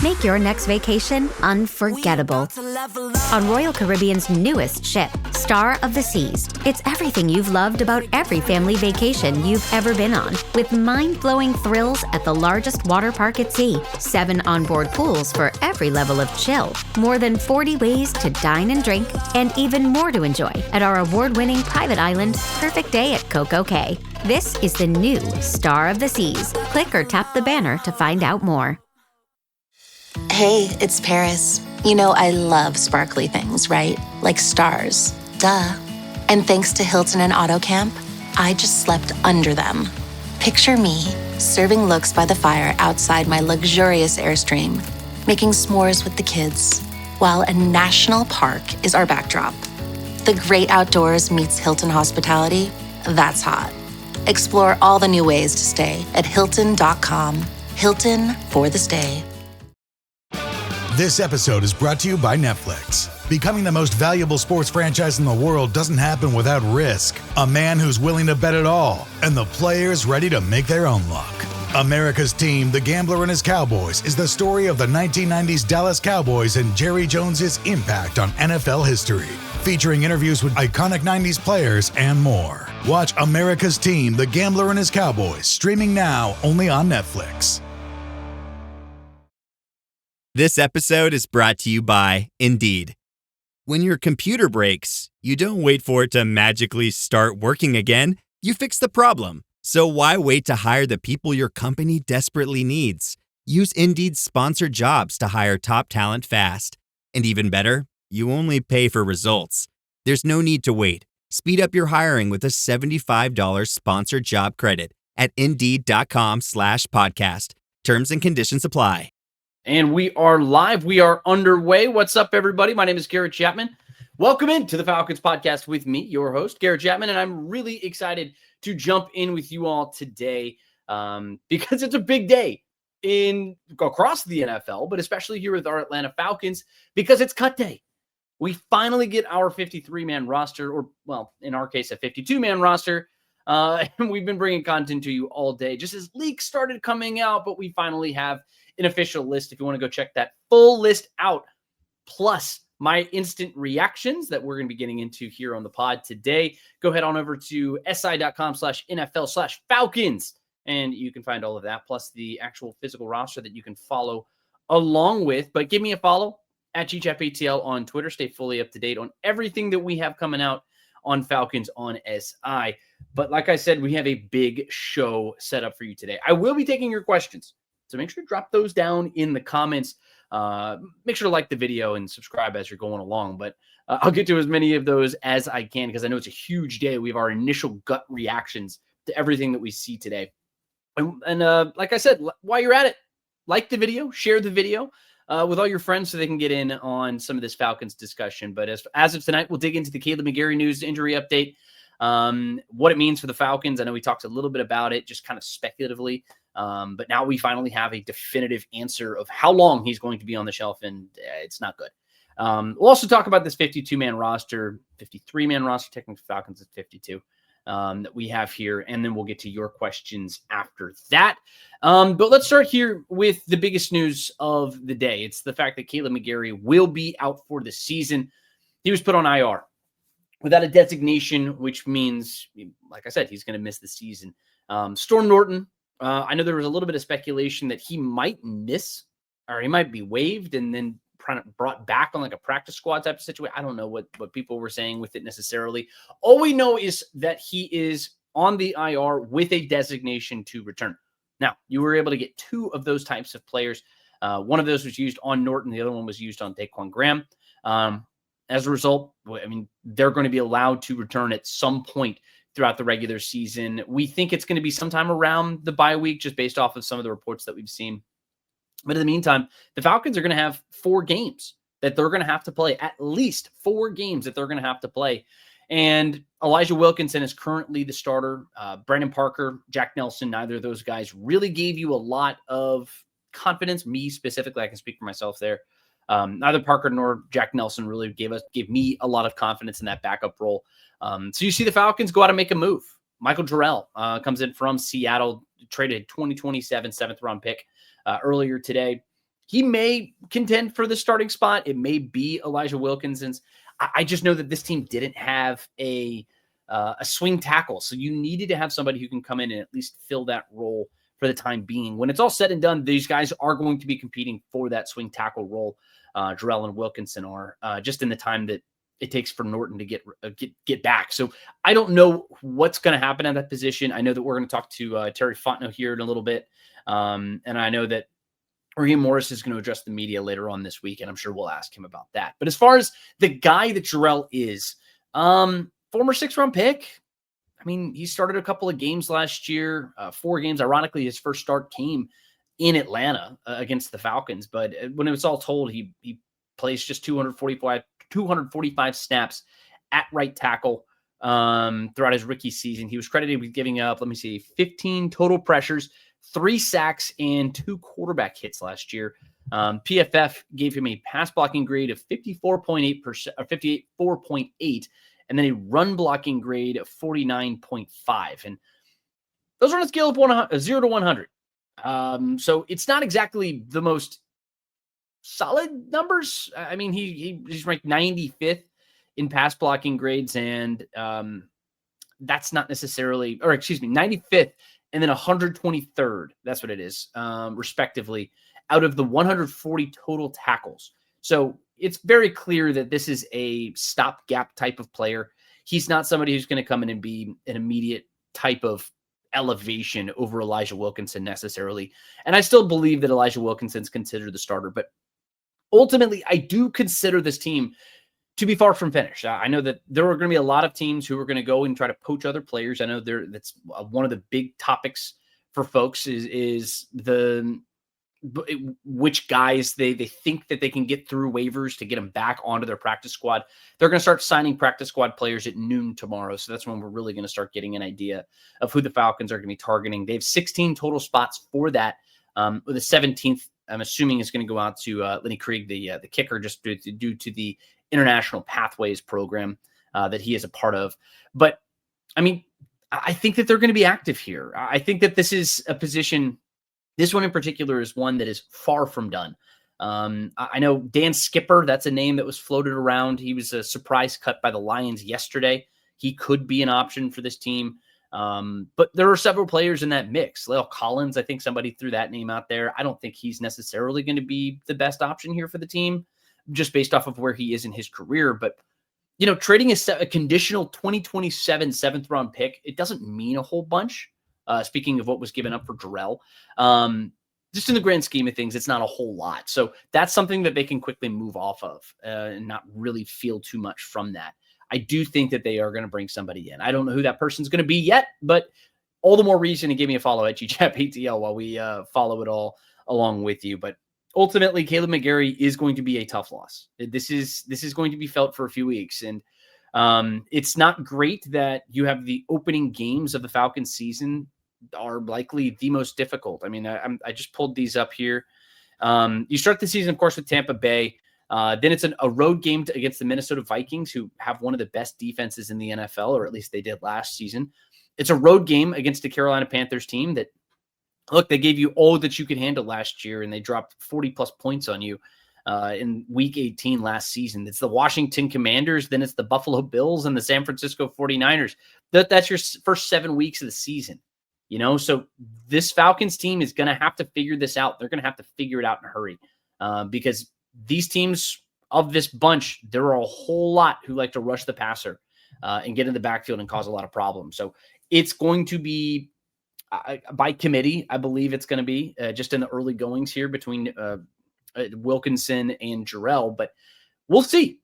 Make your next vacation unforgettable. On Royal Caribbean's newest ship, Star of the Seas, it's everything you've loved about every family vacation you've ever been on, with mind-blowing thrills at the largest water park at sea, 7 onboard pools for every level of chill, more than 40 ways to dine and drink, and even more to enjoy at our award-winning private island, Perfect Day at Coco Cay. This is the new Star of the Seas. Click or tap the banner to find out more. Hey, it's Paris. You know I love sparkly things, right? Like stars. Duh. And thanks to Hilton and AutoCamp, I just slept under them. Picture me, serving looks by the fire outside my luxurious Airstream, making s'mores with the kids, while a national park is our backdrop. The great outdoors meets Hilton hospitality. That's hot. Explore all the new ways to stay at Hilton.com. Hilton for the stay. This episode is brought to you by Netflix. Becoming the most valuable sports franchise in the world doesn't happen without risk. A man who's willing to bet it all, and the players ready to make their own luck. America's Team, The Gambler and His Cowboys, is the story of the 1990s Dallas Cowboys and Jerry Jones's impact on NFL history. Featuring interviews with iconic 90s players and more. Watch America's Team, The Gambler and His Cowboys, streaming now only on Netflix. This episode is brought to you by Indeed. When your computer breaks, you don't wait for it to magically start working again. You fix the problem. So why wait to hire the people your company desperately needs? Use Indeed's sponsored jobs to hire top talent fast. And even better, you only pay for results. There's no need to wait. Speed up your hiring with a $75 sponsored job credit at Indeed.com/podcast. Terms and conditions apply. And we are live. We are underway. What's up, everybody? My name is Garrett Chapman. Welcome into the Falcons Podcast with me, your host, Garrett Chapman. And I'm really excited to jump in with you all today because it's a big day across the NFL, but especially here with our Atlanta Falcons because it's cut day. We finally get our 53-man roster, or, well, in our case, a 52-man roster. And we've been bringing content to you all day just as leaks started coming out, but we finally have an official list. If you want to go check that full list out, plus my instant reactions that we're going to be getting into here on the pod today, go head on over to si.com/NFL/Falcons, and you can find all of that, plus the actual physical roster that you can follow along with. But give me a follow at GChapATL on Twitter. Stay fully up to date on everything that we have coming out on Falcons on SI. But like I said, we have a big show set up for you today. I will be taking your questions, so make sure to drop those down in the comments. Make sure to like the video and subscribe as you're going along. But I'll get to as many of those as I can because I know it's a huge day. We have our initial gut reactions to everything that we see today. And like I said, while you're at it, like the video, share the video with all your friends so they can get in on some of this Falcons discussion. But as of tonight, we'll dig into the Caleb McGarry news injury update, what it means for the Falcons. I know we talked a little bit about it, just kind of speculatively. But now we finally have a definitive answer of how long he's going to be on the shelf, and it's not good. We'll also talk about this 52-man roster, 53-man roster, technically Falcons is 52, that we have here, and then we'll get to your questions after that. But let's start here with the biggest news of the day. It's the fact that Caleb McGarry will be out for the season. He was put on IR without a designation, which means, like I said, he's going to miss the season. Storm Norton, I know there was a little bit of speculation that he might miss or he might be waived and then brought back on like a practice squad type of situation. I don't know what people were saying with it necessarily. All we know is that he is on the IR with a designation to return. Now, you were able to get 2 of those types of players. One of those was used on Norton. The other one was used on Daquan Graham. As a result, I mean, they're going to be allowed to return at some point throughout the regular season. We think it's going to be sometime around the bye week, just based off of some of the reports that we've seen. But in the meantime, the Falcons are going to have 4 games that they're going to have to play, at least 4 games that they're going to have to play. And Elijah Wilkinson is currently the starter. Brandon Parker, Jack Nelson, neither of those guys really gave you a lot of confidence. Me specifically, I can speak for myself there. Neither Parker nor Jack Nelson really gave me a lot of confidence in that backup role. So you see the Falcons go out and make a move. Michael Jarrell comes in from Seattle, traded 2027 7th round pick earlier today. he may contend for the starting spot. It may be Elijah Wilkinson's. I just know that this team didn't have a swing tackle. So you needed to have somebody who can come in and at least fill that role for the time being. When it's all said and done, these guys are going to be competing for that swing tackle role. Jarrell and Wilkinson are just in the time that it takes for Norton to get back. So I don't know what's going to happen at that position. I know that we're going to talk to Terry Fontenot here in a little bit. And I know that Raheem Morris is going to address the media later on this week, and I'm sure we'll ask him about that. But as far as the guy that Jarrell is, former 6th-round pick. I mean, he started a couple of games last year, 4 games. Ironically, his first start came in Atlanta against the Falcons. But when it was all told, he plays just 245 snaps at right tackle throughout his rookie season. He was credited with giving up, 15 total pressures, 3 sacks, and 2 quarterback hits last year. PFF gave him a pass blocking grade of 54.8%, or 54.8, and then a run blocking grade of 49.5. And those are on a scale of 0 to 100. So it's not exactly the most solid numbers. I mean, he's ranked 95th in pass blocking grades, and that's not necessarily, 95th and then 123rd. That's what it is, respectively, out of the 140 total tackles. So it's very clear that this is a stopgap type of player. He's not somebody who's going to come in and be an immediate type of elevation over Elijah Wilkinson necessarily. And I still believe that Elijah Wilkinson's considered the starter, but ultimately I do consider this team to be far from finished. I know that there are going to be a lot of teams who are going to go and try to poach other players. I know that's one of the big topics for folks is which guys they think that they can get through waivers to get them back onto their practice squad. They're going to start signing practice squad players at noon tomorrow. So that's when we're really going to start getting an idea of who the Falcons are going to be targeting. They have 16 total spots for that. With the 17th, I'm assuming is going to go out to Lenny Krieg, the kicker, just due to the International Pathways program that he is a part of. But I mean, I think that they're going to be active here. I think that this is a position. This one in particular is one that is far from done. I know Dan Skipper, that's a name that was floated around. He was a surprise cut by the Lions yesterday. He could be an option for this team. But there are several players in that mix. La'el Collins, I think somebody threw that name out there. I don't think he's necessarily going to be the best option here for the team, just based off of where he is in his career. But, trading a conditional 2027 7th-round pick, it doesn't mean a whole bunch. Speaking of what was given up for Jarrell, just in the grand scheme of things, it's not a whole lot. So that's something that they can quickly move off of and not really feel too much from that. I do think that they are going to bring somebody in. I don't know who that person's going to be yet, but all the more reason to give me a follow at GChapATL while we follow it all along with you. But ultimately, Caleb McGarry is going to be a tough loss. This is going to be felt for a few weeks. And it's not great that you have the opening games of the Falcons season are likely the most difficult. I mean, I just pulled these up here. You start the season, of course, with Tampa Bay. Then it's a road game against the Minnesota Vikings, who have one of the best defenses in the NFL, or at least they did last season. It's a road game against the Carolina Panthers team that, look, they gave you all that you could handle last year, and they dropped 40-plus points on you in Week 18 last season. It's the Washington Commanders, then it's the Buffalo Bills and the San Francisco 49ers. That's your first 7 weeks of the season. So this Falcons team is going to have to figure this out. They're going to have to figure it out in a hurry because these teams of this bunch, there are a whole lot who like to rush the passer and get in the backfield and cause a lot of problems. So it's going to be by committee. I believe it's going to be just in the early goings here between Wilkinson and Jarrell, but we'll see.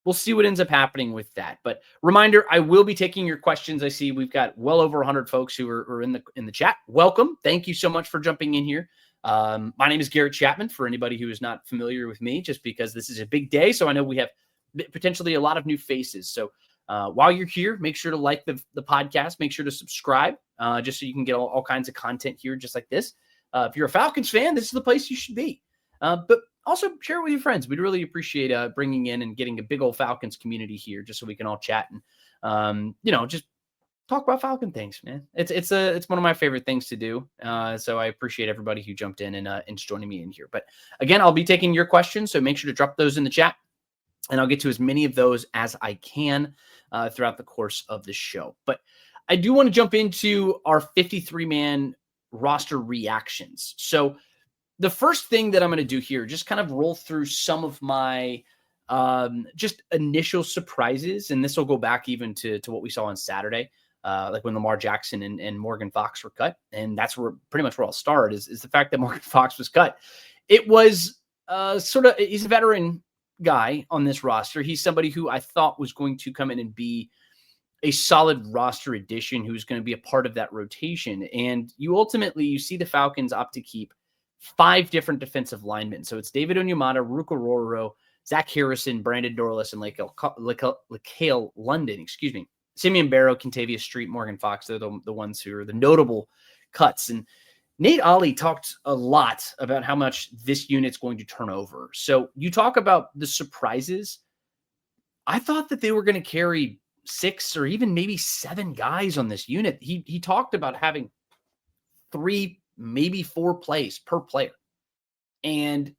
We'll see what ends up happening with that. But reminder, I will be taking your questions. I see we've got well over 100 folks who are in the chat. Welcome. Thank you so much for jumping in here. My name is Garrett Chapman, for anybody who is not familiar with me, just because this is a big day. So I know we have potentially a lot of new faces. So while you're here, make sure to like the podcast. Make sure to subscribe just so you can get all kinds of content here just like this. If you're a Falcons fan, this is the place you should be. But also share it with your friends. We'd really appreciate bringing in and getting a big old Falcons community here just so we can all chat and, just talk about Falcon things, man. It's one of my favorite things to do. So I appreciate everybody who jumped in and joining me in here. But again, I'll be taking your questions, so make sure to drop those in the chat, and I'll get to as many of those as I can throughout the course of the show. But I do want to jump into our 53-man roster reactions. So the first thing that I'm going to do here, just kind of roll through some of my just initial surprises, and this will go back even to what we saw on Saturday. Like when Lamar Jackson and Morgan Fox were cut. And that's where pretty much where I'll start is the fact that Morgan Fox was cut. It was he's a veteran guy on this roster. He's somebody who I thought was going to come in and be a solid roster addition who's going to be a part of that rotation. And you see the Falcons opt to keep 5 different defensive linemen. So it's David Onyemata, Ruka Roro, Zach Harrison, Brandon Dorlus, and Laquale London, Simeon Barrow, Kentavious Street, Morgan Fox. They're the ones who are the notable cuts. And Nate Ollie talked a lot about how much this unit's going to turn over. So you talk about the surprises. I thought that they were going to carry 6 or even maybe 7 guys on this unit. He talked about having 3, maybe 4 plays per player. And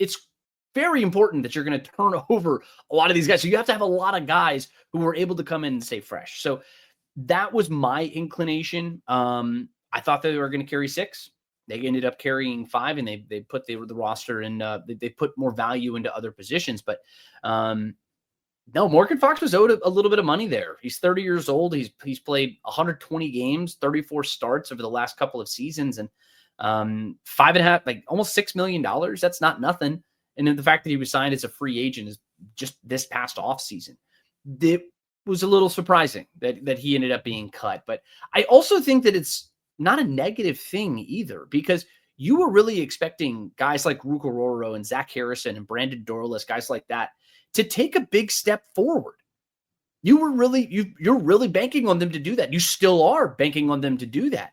it's very important that you're going to turn over a lot of these guys. So you have to have a lot of guys who are able to come in and stay fresh. So that was my inclination. I thought they were going to carry 6. They ended up carrying 5, and they put the roster and they put more value into other positions. But no, Morgan Fox was owed a little bit of money there. He's 30 years old. He's played 120 games, 34 starts over the last couple of seasons, and 5.5, like almost $6 million. That's not nothing. And then the fact that he was signed as a free agent is just this past offseason. It was a little surprising that he ended up being cut. But I also think that it's not a negative thing either, because you were really expecting guys like Ruka Roro and Zach Harrison and Brandon Dorlus, guys like that, to take a big step forward. You're really banking on them to do that. You still are banking on them to do that.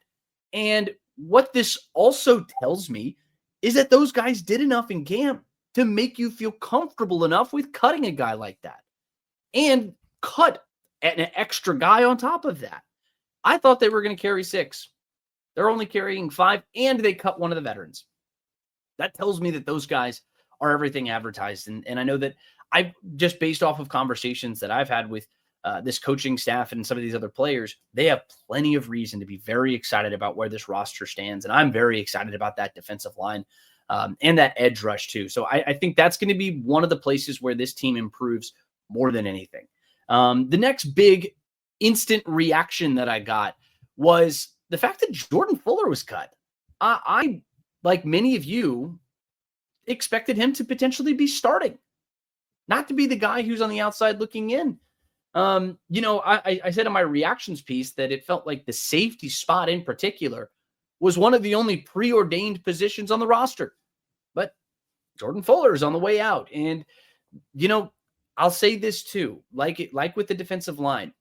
And what this also tells me is that those guys did enough in camp to make you feel comfortable enough with cutting a guy like that and cut an extra guy on top of that. I thought they were going to carry 6. They're only carrying 5, and they cut one of the veterans. That tells me that those guys are everything advertised. And I know that I just based off of conversations that I've had with this coaching staff and some of these other players, they have plenty of reason to be very excited about where this roster stands. And I'm very excited about that defensive line and that edge rush too. So I think that's going to be one of the places where this team improves more than anything. The next big instant reaction that I got was the fact that Jordan Fuller was cut. I like many of you, expected him to potentially be starting, not to be the guy who's on the outside looking in. I said in my reactions piece that it felt like the safety spot in particular was one of the only preordained positions on the roster. But Jordan Fuller is on the way out. And, I'll say this too, like with the defensive line,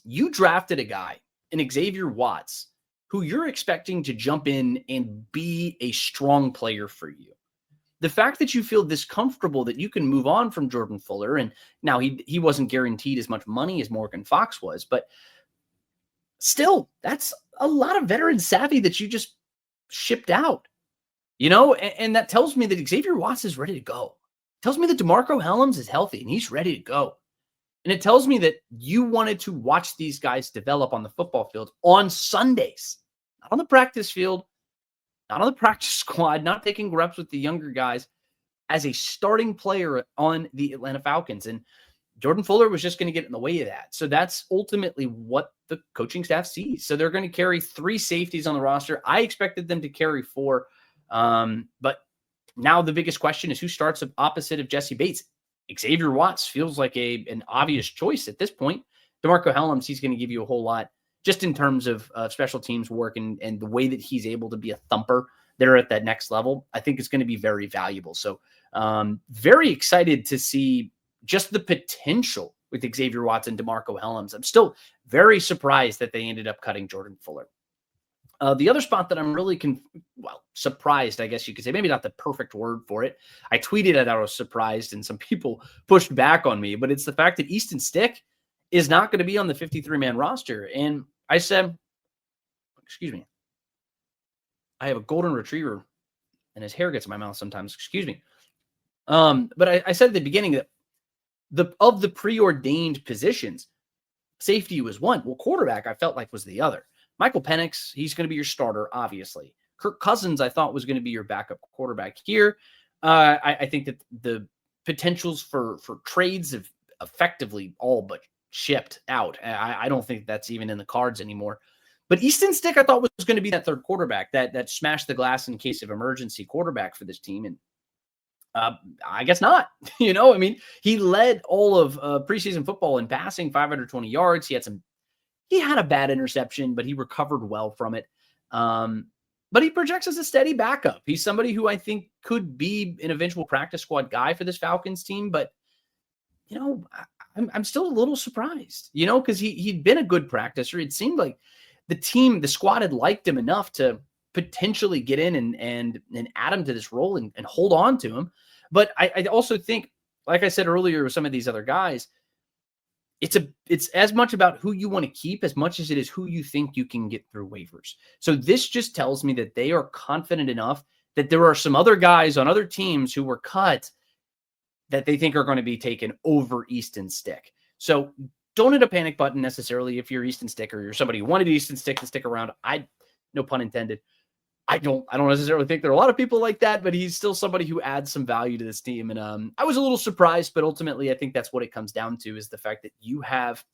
you drafted a guy in Xavier Watts who you're expecting to jump in and be a strong player for you. The fact that you feel this comfortable that you can move on from Jordan Fuller, and now he wasn't guaranteed as much money as Morgan Fox was, but still, that's a lot of veteran savvy that you just shipped out, and that tells me that Xavier Watts is ready to go. It tells me that DeMarco Hellams is healthy and he's ready to go. And it tells me that you wanted to watch these guys develop on the football field on Sundays, not on the practice field, not on the practice squad, not taking reps with the younger guys as a starting player on the Atlanta Falcons. And Jordan Fuller was just going to get in the way of that. So that's ultimately what the coaching staff sees. So they're going to carry 3 safeties on the roster. I expected them to carry 4. But now the biggest question is who starts opposite of Jesse Bates. Xavier Watts feels like an obvious choice at this point. DeMarco Hellams, he's going to give you a whole lot just in terms of special teams work and the way that he's able to be a thumper there at that next level. I think it's going to be very valuable. So very excited to see just the potential with Xavier Watts and DeMarco Hellams. I'm still very surprised that they ended up cutting Jordan Fuller. The other spot that I'm really surprised, I guess you could say, maybe not the perfect word for it. I tweeted that I was surprised and some people pushed back on me, but it's the fact that Easton Stick is not going to be on the 53-man roster. And I said, excuse me, I have a golden retriever and his hair gets in my mouth sometimes. Excuse me. But I said at the beginning that of the preordained positions, safety was one. Well, quarterback, I felt like was the other. Michael Penix, he's going to be your starter, obviously. Kirk Cousins, I thought was going to be your backup quarterback here. I think that the potentials for trades have effectively all but shipped out. I don't think that's even in the cards anymore. But Easton Stick, I thought was going to be that third quarterback, that smash the glass in case of emergency quarterback for this team. And I guess not. You know, I mean, he led all of preseason football in passing, 520 yards. He had a bad interception, but he recovered well from it. But he projects as a steady backup. He's somebody who I think could be an eventual practice squad guy for this Falcons team. But, you know, I'm still a little surprised, you know, because he'd been a good practicer. It seemed like the squad had liked him enough to potentially get in and add him to this role and hold on to him. But I also think, like I said earlier with some of these other guys, it's as much about who you want to keep as much as it is who you think you can get through waivers. So this just tells me that they are confident enough that there are some other guys on other teams who were cut that they think are going to be taken over Easton Stick. So don't hit a panic button necessarily if you're Easton Stick or you're somebody who wanted Easton Stick to stick around. No pun intended. I don't necessarily think there are a lot of people like that, but he's still somebody who adds some value to this team. And I was a little surprised, but ultimately I think that's what it comes down to, is the fact that you have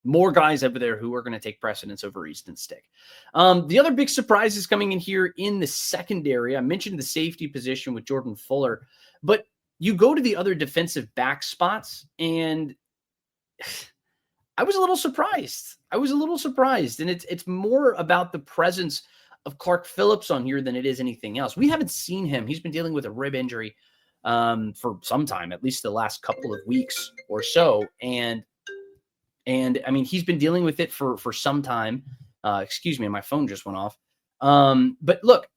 more guys over there who are going to take precedence over Easton Stick. The other big surprise is coming in here in the secondary. I mentioned the safety position with Jordan Fuller, but you go to the other defensive back spots, and I was a little surprised. And it's more about the presence of Clark Phillips on here than it is anything else. We haven't seen him. He's been dealing with a rib injury for some time, at least the last couple of weeks or so. And I mean, he's been dealing with it for some time. Excuse me, my phone just went off. But look,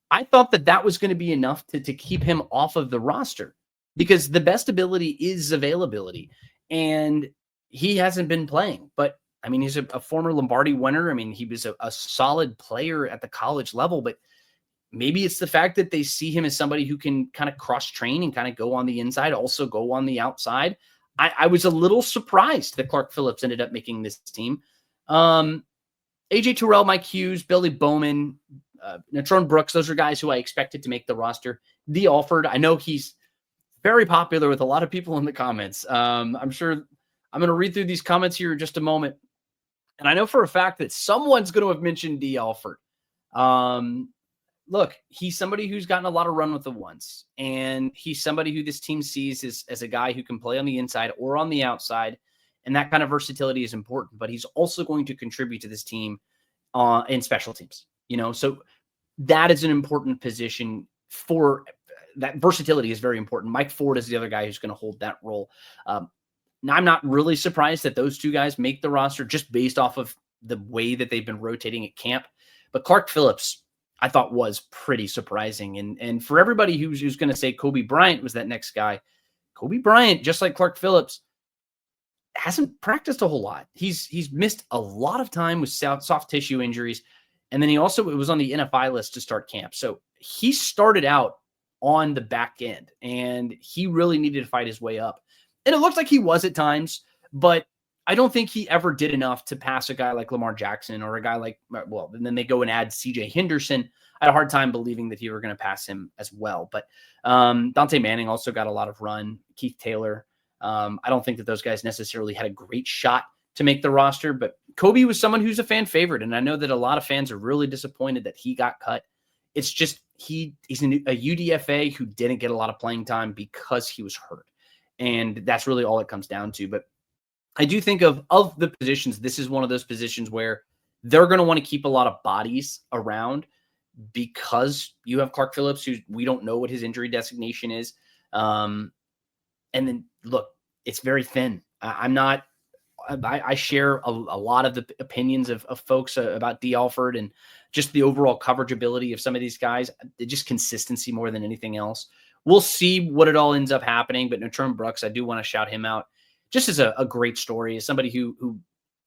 I thought that was going to be enough to keep him off of the roster, because the best ability is availability, and he hasn't been playing. But I mean, he's a former Lombardi winner. I mean, he was a solid player at the college level, but maybe it's the fact that they see him as somebody who can kind of cross-train and kind of go on the inside, also go on the outside. I was a little surprised that Clark Phillips ended up making this team. AJ Terrell, Mike Hughes, Billy Bowman, Natrone Brooks, those are guys who I expected to make the roster. Dee Alford, I know he's very popular with a lot of people in the comments. I'm sure I'm going to read through these comments here in just a moment. And I know for a fact that someone's going to have mentioned Dee Alford. Look, he's somebody who's gotten a lot of run with the ones, and he's somebody who this team sees as a guy who can play on the inside or on the outside, and that kind of versatility is important. But he's also going to contribute to this team in special teams, you know. So that is an important position. For that versatility is very important. Mike Ford is the other guy who's going to hold that role. Now, I'm not really surprised that those two guys make the roster just based off of the way that they've been rotating at camp. But Clark Phillips, I thought, was pretty surprising. And for everybody who's going to say Kobe Bryant was that next guy, Kobe Bryant, just like Clark Phillips, hasn't practiced a whole lot. He's missed a lot of time with soft tissue injuries. And then it was on the NFI list to start camp. So he started out on the back end, and he really needed to fight his way up. And it looked like he was at times, but I don't think he ever did enough to pass a guy like Lamar Jackson or a guy like, well, and then they go and add CJ Henderson. I had a hard time believing that he were going to pass him as well. But Dante Manning also got a lot of run. Keith Taylor. I don't think that those guys necessarily had a great shot to make the roster, but Kobe was someone who's a fan favorite. And I know that a lot of fans are really disappointed that he got cut. It's just, he's a UDFA who didn't get a lot of playing time because he was hurt. And that's really all it comes down to. But I do think of the positions, this is one of those positions where they're going to want to keep a lot of bodies around, because you have Clark Phillips, who we don't know what his injury designation is. And then look, it's very thin. I share a lot of the opinions of folks about Dee Alford and just the overall coverage ability of some of these guys. Just consistency more than anything else. We'll see what it all ends up happening, but Natrone Brooks, I do want to shout him out. just as a great story, as somebody who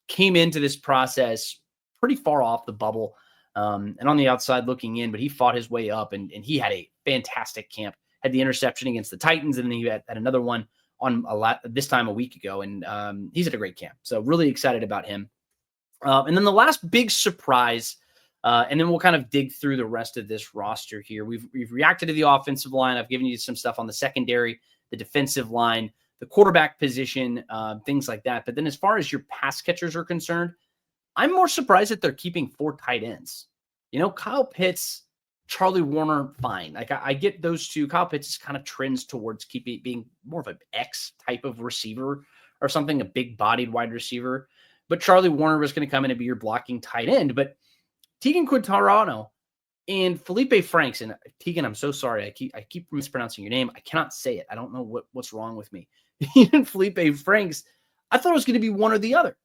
came into this process pretty far off the bubble and on the outside looking in, but he fought his way up and he had a fantastic camp. Had the interception against the Titans, and then he had another one on this time a week ago, and he's at a great camp. So really excited about him. And then the last big surprise, and then we'll kind of dig through the rest of this roster here. We've reacted to the offensive line. I've given you some stuff on the secondary, the defensive line, the quarterback position, things like that. But then as far as your pass catchers are concerned, I'm more surprised that they're keeping 4 tight ends. Kyle Pitts, Charlie Warner, fine. Like I get those two. Kyle Pitts kind of trends towards being more of an X type of receiver or something, a big-bodied wide receiver. But Charlie Warner was going to come in and be your blocking tight end. But Tegan Quintarano and Felipe Franks, and Tegan, I'm so sorry. I keep mispronouncing your name. I cannot say it. I don't know what's wrong with me. Even Felipe Franks, I thought it was going to be one or the other.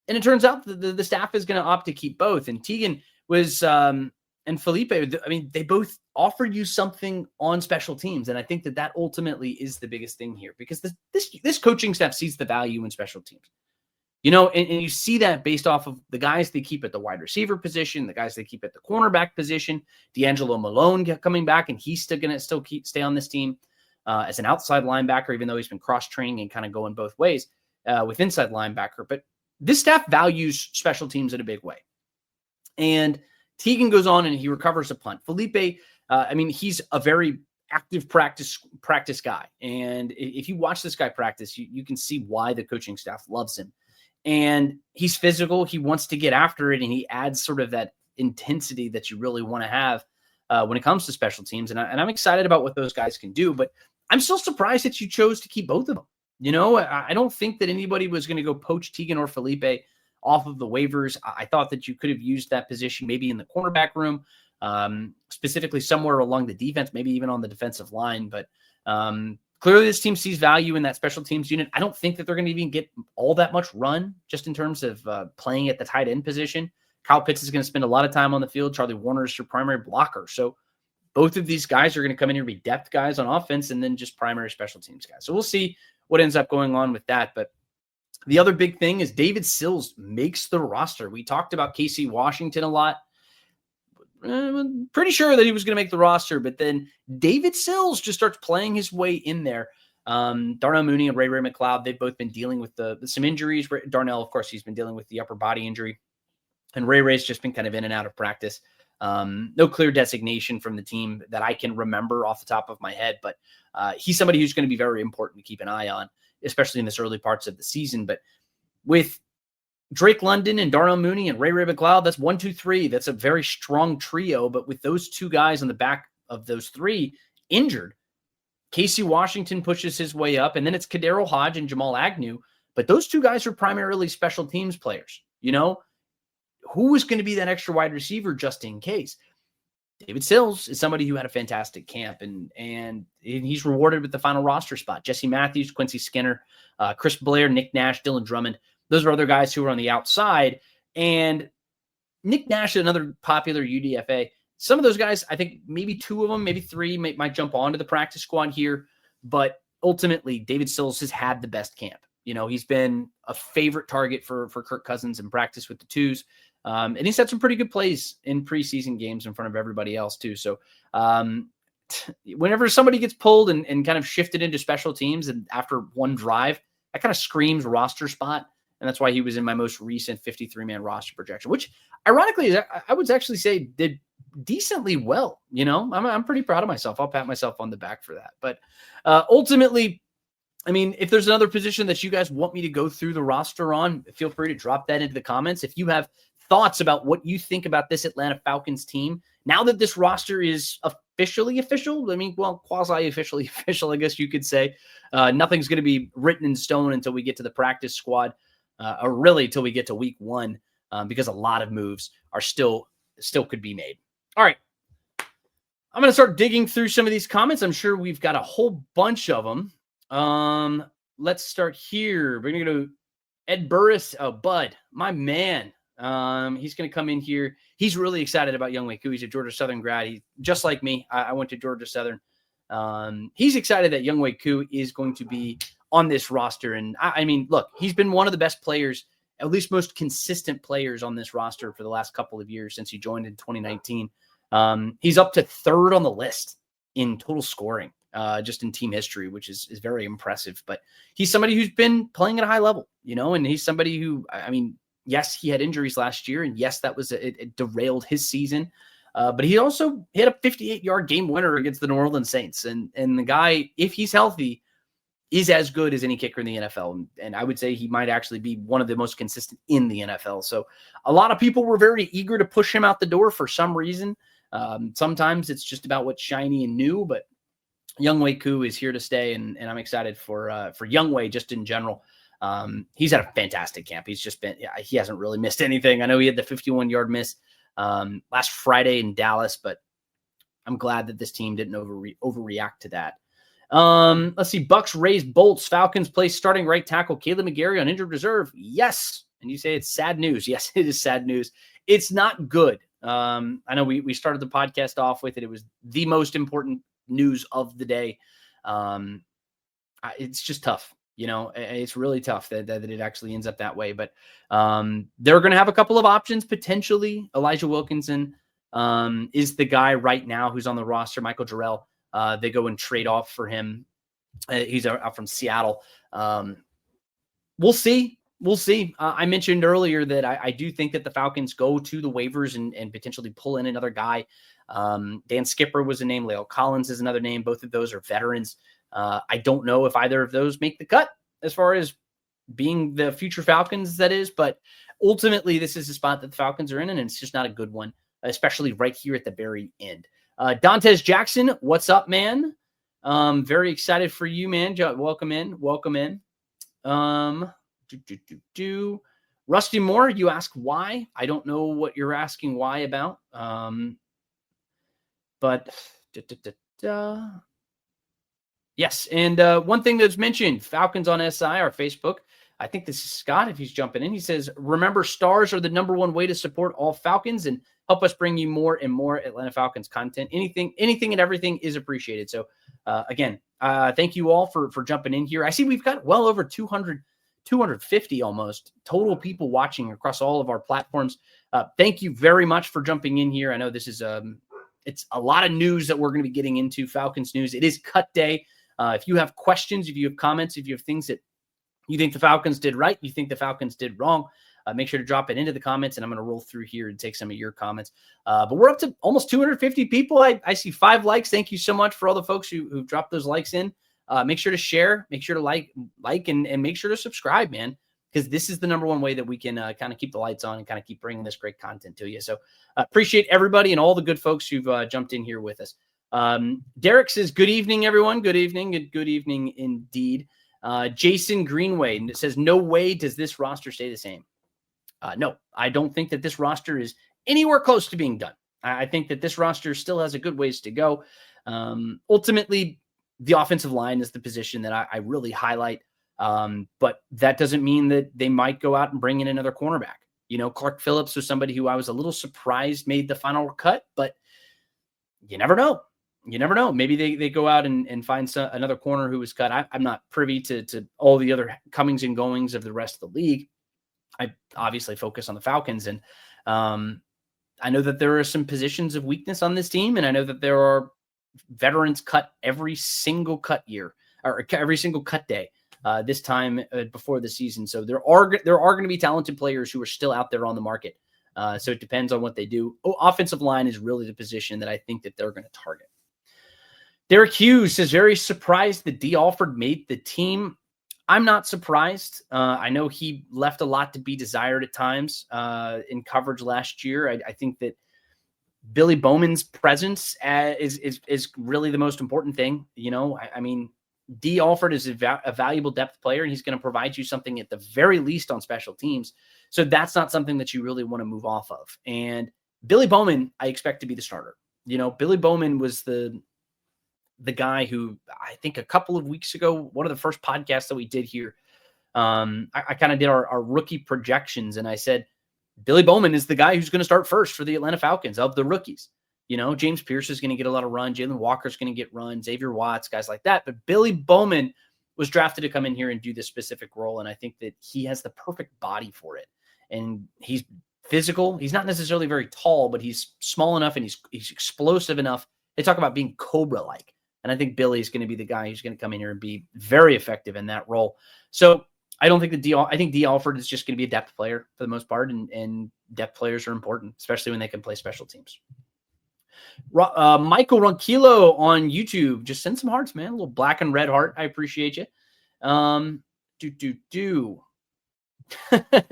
And it turns out the staff is going to opt to keep both. And Tegan was and Felipe, I mean, they both offered you something on special teams. And I think that ultimately is the biggest thing here, because this coaching staff sees the value in special teams. And you see that based off of the guys they keep at the wide receiver position, the guys they keep at the cornerback position, D'Angelo Malone coming back, and he's still going to stay on this team as an outside linebacker, even though he's been cross-training and kind of going both ways with inside linebacker. But this staff values special teams in a big way. And Tegan goes on and he recovers a punt. Felipe, he's a very active practice guy. And if you watch this guy practice, you can see why the coaching staff loves him. And he's physical. He wants to get after it. And he adds sort of that intensity that you really want to have when it comes to special teams. And I'm excited about what those guys can do. But I'm still surprised that you chose to keep both of them. I don't think that anybody was going to go poach Tegan or Felipe off of the waivers. I thought that you could have used that position maybe in the cornerback room, specifically somewhere along the defense, maybe even on the defensive line. But clearly this team sees value in that special teams unit. I don't think that they're going to even get all that much run just in terms of playing at the tight end position. Kyle Pitts is going to spend a lot of time on the field. Charlie Warner is your primary blocker. So both of these guys are going to come in here and be depth guys on offense and then just primary special teams guys. So we'll see what ends up going on with that. But the other big thing is David Sills makes the roster. We talked about Casey Washington a lot. I'm pretty sure that he was going to make the roster, but then David Sills just starts playing his way in there. Darnell Mooney and Ray McLeod, they've both been dealing with some injuries. Darnell, of course, he's been dealing with the upper body injury. And Ray's just been kind of in and out of practice. No clear designation from the team that I can remember off the top of my head, but he's somebody who's going to be very important to keep an eye on, especially in this early parts of the season. But with Drake London and Darnell Mooney and Ray McLeod, that's 1, 2, 3. That's a very strong trio. But with those two guys on the back of those three injured, Casey Washington pushes his way up, and then it's Kadero Hodge and Jamal Agnew. But those two guys are primarily special teams players. Who is going to be that extra wide receiver just in case? David Sills is somebody who had a fantastic camp, and he's rewarded with the final roster spot. Jesse Matthews, Quincy Skinner, Chris Blair, Nick Nash, Dylan Drummond. Those are other guys who are on the outside. And Nick Nash, another popular UDFA. Some of those guys, I think maybe 2 of them, maybe 3 might jump onto the practice squad here. But ultimately, David Sills has had the best camp. He's been a favorite target for Kirk Cousins in practice with the twos. And he's had some pretty good plays in preseason games in front of everybody else too. So whenever somebody gets pulled and kind of shifted into special teams and after one drive, that kind of screams roster spot. And that's why he was in my most recent 53-man roster projection, which ironically, I would actually say did decently well. I'm pretty proud of myself. I'll pat myself on the back for that. But ultimately, if there's another position that you guys want me to go through the roster on, feel free to drop that into the comments. If you have thoughts about what you think about this Atlanta Falcons team, now that this roster is officially official, quasi-officially official, I guess you could say. Nothing's going to be written in stone until we get to the practice squad, or really till we get to week 1, because a lot of moves are still could be made. All right. I'm going to start digging through some of these comments. I'm sure we've got a whole bunch of them. Let's start here. We're going to go to Ed Burris. Oh, Bud, my man. He's going to come in here. He's really excited about Younghoe Koo. He's a Georgia Southern grad. He's just like me. I went to Georgia Southern. He's excited that Younghoe Koo is going to be on this roster. And I mean, look, he's been one of the best players, at least most consistent players on this roster for the last couple of years since he joined in 2019. He's up to third on the list in total scoring, just in team history, which is very impressive. But he's somebody who's been playing at a high level, and he's somebody who, I mean, yes, he had injuries last year, and yes, that was it derailed his season. But he also hit a 58-yard game winner against the New Orleans Saints. And the guy, if he's healthy, is as good as any kicker in the NFL. And I would say he might actually be one of the most consistent in the NFL. So a lot of people were very eager to push him out the door for some reason. Sometimes it's just about what's shiny and new, but Younghoe Koo is here to stay. And I'm excited for Younghoe just in general. He's had a fantastic camp. He's just been, he hasn't really missed anything. I know he had the 51-yard miss last Friday in Dallas, but I'm glad that this team didn't overreact to that. Let's see. Bucks raise bolts. Falcons place starting right tackle Caleb McGarry on injured reserve. Yes. And you say it's sad news. Yes, it is sad news. It's not good. I know we started the podcast off with it. It was the most important news of the day. It's just tough. It's really tough that it actually ends up that way. But they're going to have a couple of options potentially. Elijah Wilkinson is the guy right now who's on the roster. Michael Jarrell. They go and trade off for him. He's out from Seattle. We'll see. I mentioned earlier that I do think that the Falcons go to the waivers and potentially pull in another guy. Dan Skipper was a name. Leo Collins is another name. Both of those are veterans. I don't know if either of those make the cut as far as being the future Falcons, that is. But ultimately, this is a spot that the Falcons are in, and it's just not a good one, especially right here at the very end. Dantes Jackson, what's up, man? Very excited for you, man. Welcome in. Rusty Moore, you ask why. I don't know what you're asking why about. But yes. And one thing that's mentioned, Falcons on SI, our Facebook. I think this is Scott, if he's jumping in. He says, remember, stars are the number one way to support all Falcons and help us bring you more and more Atlanta Falcons content. Anything and everything is appreciated. So again, thank you all for jumping in here. I see we've got well over 250 almost total people watching across all of our platforms. Thank you very much for jumping in here. I know this is it's a lot of news that we're going to be getting into, Falcons news. It is cut day. If you have questions, if you have comments, if you have things that you think the Falcons did right, you think the Falcons did wrong, make sure to drop it into the comments, and I'm going to roll through here and take some of your comments. But we're up to almost 250 people. I see 5 likes. Thank you so much for all the folks who dropped those likes in. Make sure to share, make sure to like and make sure to subscribe, man, because this is the number one way that we can kind of keep the lights on and kind of keep bringing this great content to you. So appreciate everybody and all the good folks who've jumped in here with us. Derek says, good evening, everyone. Good evening. And good evening indeed. Jason Greenway says, no way does this roster stay the same. No, I don't think that this roster is anywhere close to being done. I think that this roster still has a good ways to go. Ultimately, the offensive line is the position that I really highlight. But that doesn't mean that they might go out and bring in another cornerback. Clark Phillips was somebody who I was a little surprised made the final cut, but you never know. Maybe they go out and find another corner who was cut. I'm not privy to all the other comings and goings of the rest of the league. I obviously focus on the Falcons, and I know that there are some positions of weakness on this team, and I know that there are veterans cut every single cut year or every single cut day this time before the season. So there are going to be talented players who are still out there on the market. So it depends on what they do. Offensive line is really the position that I think that they're going to target. Derek Hughes says, very surprised that D. Alford made the team. I'm not surprised. I know he left a lot to be desired at times in coverage last year. I think that Billy Bowman's presence is really the most important thing. I mean, D. Alford is a valuable depth player, and he's going to provide you something at the very least on special teams. So that's not something that you really want to move off of. And Billy Bowman, I expect to be the starter. Billy Bowman was the guy who I think a couple of weeks ago, one of the first podcasts that we did here, I kind of did our rookie projections, and I said, Billy Bowman is the guy who's going to start first for the Atlanta Falcons of the rookies. James Pierce is going to get a lot of run. Jalen Walker's going to get run. Xavier Watts, guys like that. But Billy Bowman was drafted to come in here and do this specific role. And I think that he has the perfect body for it. And he's physical. He's not necessarily very tall, but he's small enough and he's explosive enough. They talk about being Cobra-like. And I think Billy is going to be the guy who's going to come in here and be very effective in that role. So I don't think I think D. Alford is just going to be a depth player for the most part. And depth players are important, especially when they can play special teams. Michael Ronquillo on YouTube. Just send some hearts, man. A little black and red heart. I appreciate you.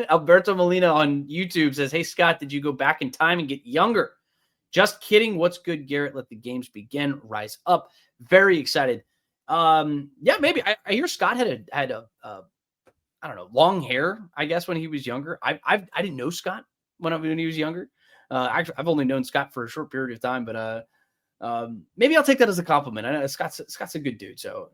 Alberto Molina on YouTube says, hey, Scott, did you go back in time and get younger? Just kidding. What's good, Garrett? Let the games begin. Rise up. Very excited. Yeah, maybe. I hear Scott had a I don't know, long hair, I guess, when he was younger. I didn't know Scott when he was younger. Actually, I've only known Scott for a short period of time, but maybe I'll take that as a compliment. I know Scott's a good dude, so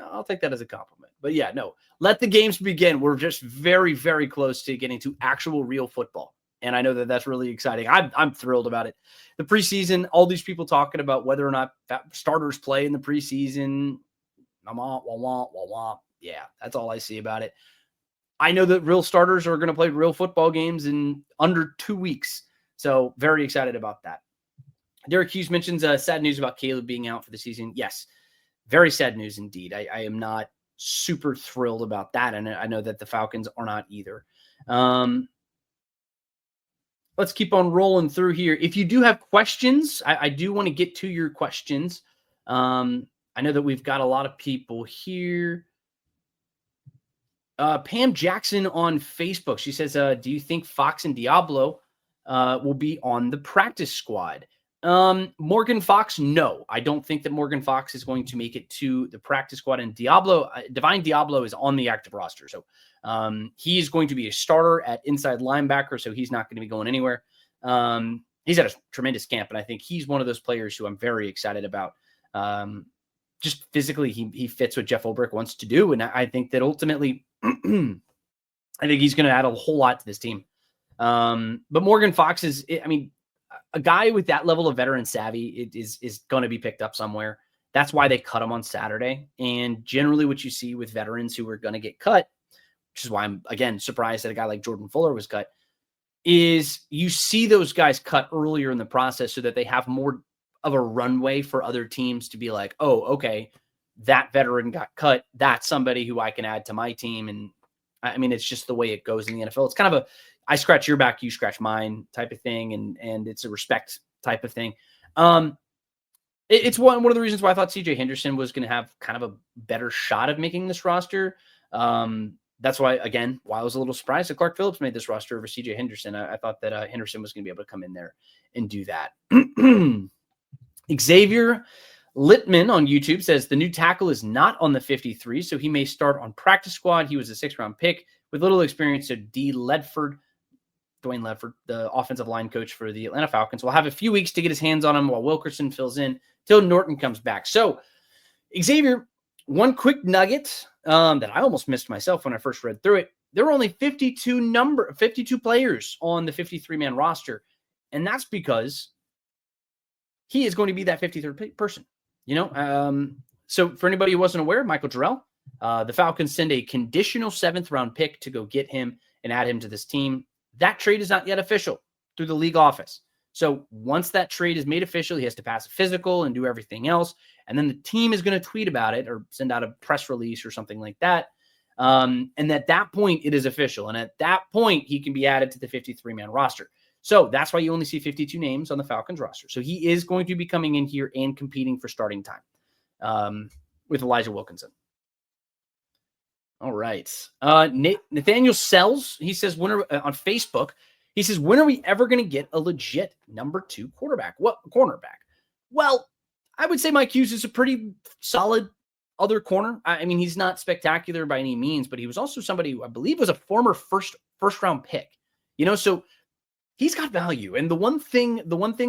I'll take that as a compliment. But yeah, no, let the games begin. We're just very, very close to getting to actual real football. And I know that that's really exciting. I'm thrilled about it. The preseason, all these people talking about whether or not starters play in the preseason. Yeah, that's all I see about it. I know that real starters are going to play real football games in under 2 weeks. So very excited about that. Derek Hughes mentions sad news about Caleb being out for the season. Yes, very sad news indeed. I am not super thrilled about that. And I know that the Falcons are not either. Let's keep on rolling through here. If you do have questions, I do want to get to your questions. I know that we've got a lot of people here. Pam Jackson on Facebook. She says, do you think Fox and Diablo will be on the practice squad? Morgan Fox, no. I don't think that Morgan Fox is going to make it to the practice squad. And Divine Diablo is on the active roster. So he's going to be a starter at inside linebacker, so he's not going to be going anywhere. He's at a tremendous camp, and I think he's one of those players who I'm very excited about. Just physically, he fits what Jeff Ulbrich wants to do, and I think that ultimately, I think he's going to add a whole lot to this team. But Morgan Fox is, I mean, a guy with that level of veteran savvy is going to be picked up somewhere. That's why they cut him on Saturday. And generally what you see with veterans who are going to get cut, which is why I'm, again, surprised that a guy like Jordan Fuller was cut, is you see those guys cut earlier in the process so that they have more of a runway for other teams to be like, oh, okay, that veteran got cut. That's somebody who I can add to my team. And I mean, it's just the way it goes in the NFL. It's kind of a, I scratch your back, you scratch mine type of thing. And it's a respect type of thing. It's one of the reasons why I thought CJ Henderson was going to have kind of a better shot of making this roster. That's why, again, why I was a little surprised that Clark Phillips made this roster over CJ Henderson. I thought that Henderson was going to be able to come in there and do that. Xavier Littman on YouTube says the new tackle is not on the 53, so he may start on practice squad. He was a 6th-round pick with little experience. So Dwayne Ledford, the offensive line coach for the Atlanta Falcons, will have a few weeks to get his hands on him while Wilkerson fills in till Norton comes back. So, Xavier, one quick nugget that I almost missed myself when I first read through it. There were only 52 players on the 53-man roster, and that's because he is going to be that 53rd person. You know, so for anybody who wasn't aware, Michael Jarrell, the Falcons send a conditional 7th-round pick to go get him and add him to this team. That trade is not yet official through the league office. So once that trade is made official, he has to pass a physical and do everything else. And then the team is going to tweet about it or send out a press release or something like that. And at that point, it is official. And at that point, he can be added to the 53-man roster. So that's why you only see 52 names on the Falcons roster. So he is going to be coming in here and competing for starting time with Elijah Wilkinson. All right. Nathaniel Sells, he says, on Facebook, he says, when are we ever going to get a legit number 2 cornerback? Well, I would say Mike Hughes is a pretty solid other corner. I mean, he's not spectacular by any means, but he was also somebody who I believe was a former first round pick. You know, so he's got value. And the one thing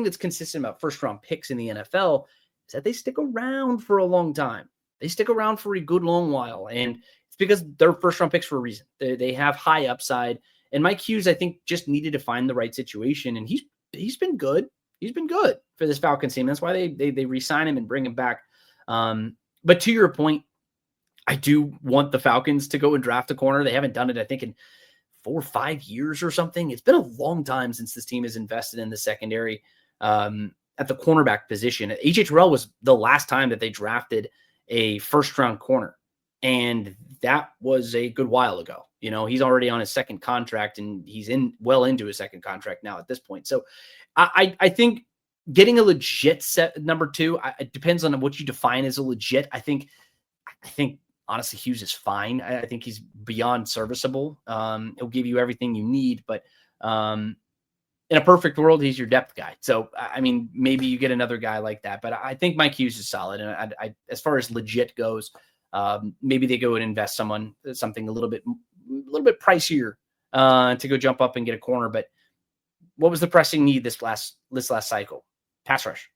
that's consistent about first round picks in the NFL is that they stick around for a long time. They stick around for a good long while. And it's because they're first round picks for a reason. They have high upside. And Mike Hughes, I think, just needed to find the right situation. And he's been good. He's been good for this Falcons team. That's why they re-sign him and bring him back. But to your point, I do want the Falcons to go and draft a corner. They haven't done it, I think, in 4 or 5 years or something. It's been a long time since this team has invested in the secondary at the cornerback position. A.J. Terrell was the last time that they drafted a first-round corner, and that was a good while ago. He's already on his second contract, and he's well into his second contract now at this point. So I think getting a legit set number 2, it depends on what you define as a legit. I think honestly, Hughes is fine. I think he's beyond serviceable. He'll give you everything you need, but in a perfect world, he's your depth guy. So, I mean, maybe you get another guy like that, but I think Mike Hughes is solid. And I as far as legit goes, maybe they go and invest something a little bit pricier to go jump up and get a corner. But what was the pressing need this last cycle? Pass rush.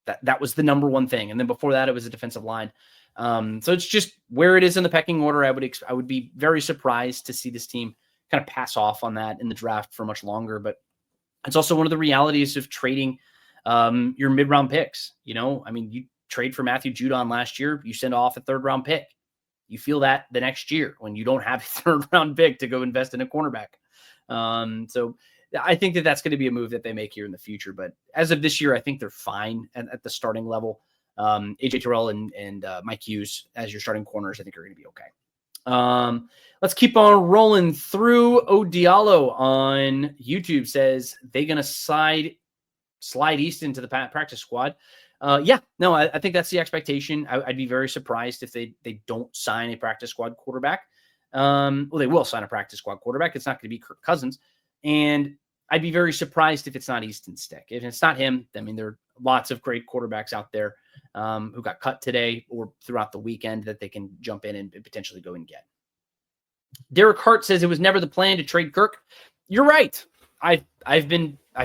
That was the number one thing. And then before that, it was a defensive line. So it's just where it is in the pecking order. I would be very surprised to see this team kind of pass off on that in the draft for much longer. But it's also one of the realities of trading your mid-round picks. I mean, you trade for Matthew Judon last year, you send off a third-round pick. You feel that the next year when you don't have a third-round pick to go invest in a cornerback. So I think that's going to be a move that they make here in the future. But as of this year, I think they're fine at the starting level. A.J. Terrell and Mike Hughes as your starting corners, I think are going to be okay. Let's keep on rolling through. Diallo on YouTube says they're going to slide Easton to the practice squad. I think that's the expectation. I'd be very surprised if they don't sign a practice squad quarterback. They will sign a practice squad quarterback. It's not going to be Kirk Cousins. And I'd be very surprised if it's not Easton Stick. If it's not him, I mean, there are lots of great quarterbacks out there who got cut today or throughout the weekend that they can jump in and potentially go and get. Derek Hart says it was never the plan to trade Kirk. You're right. I've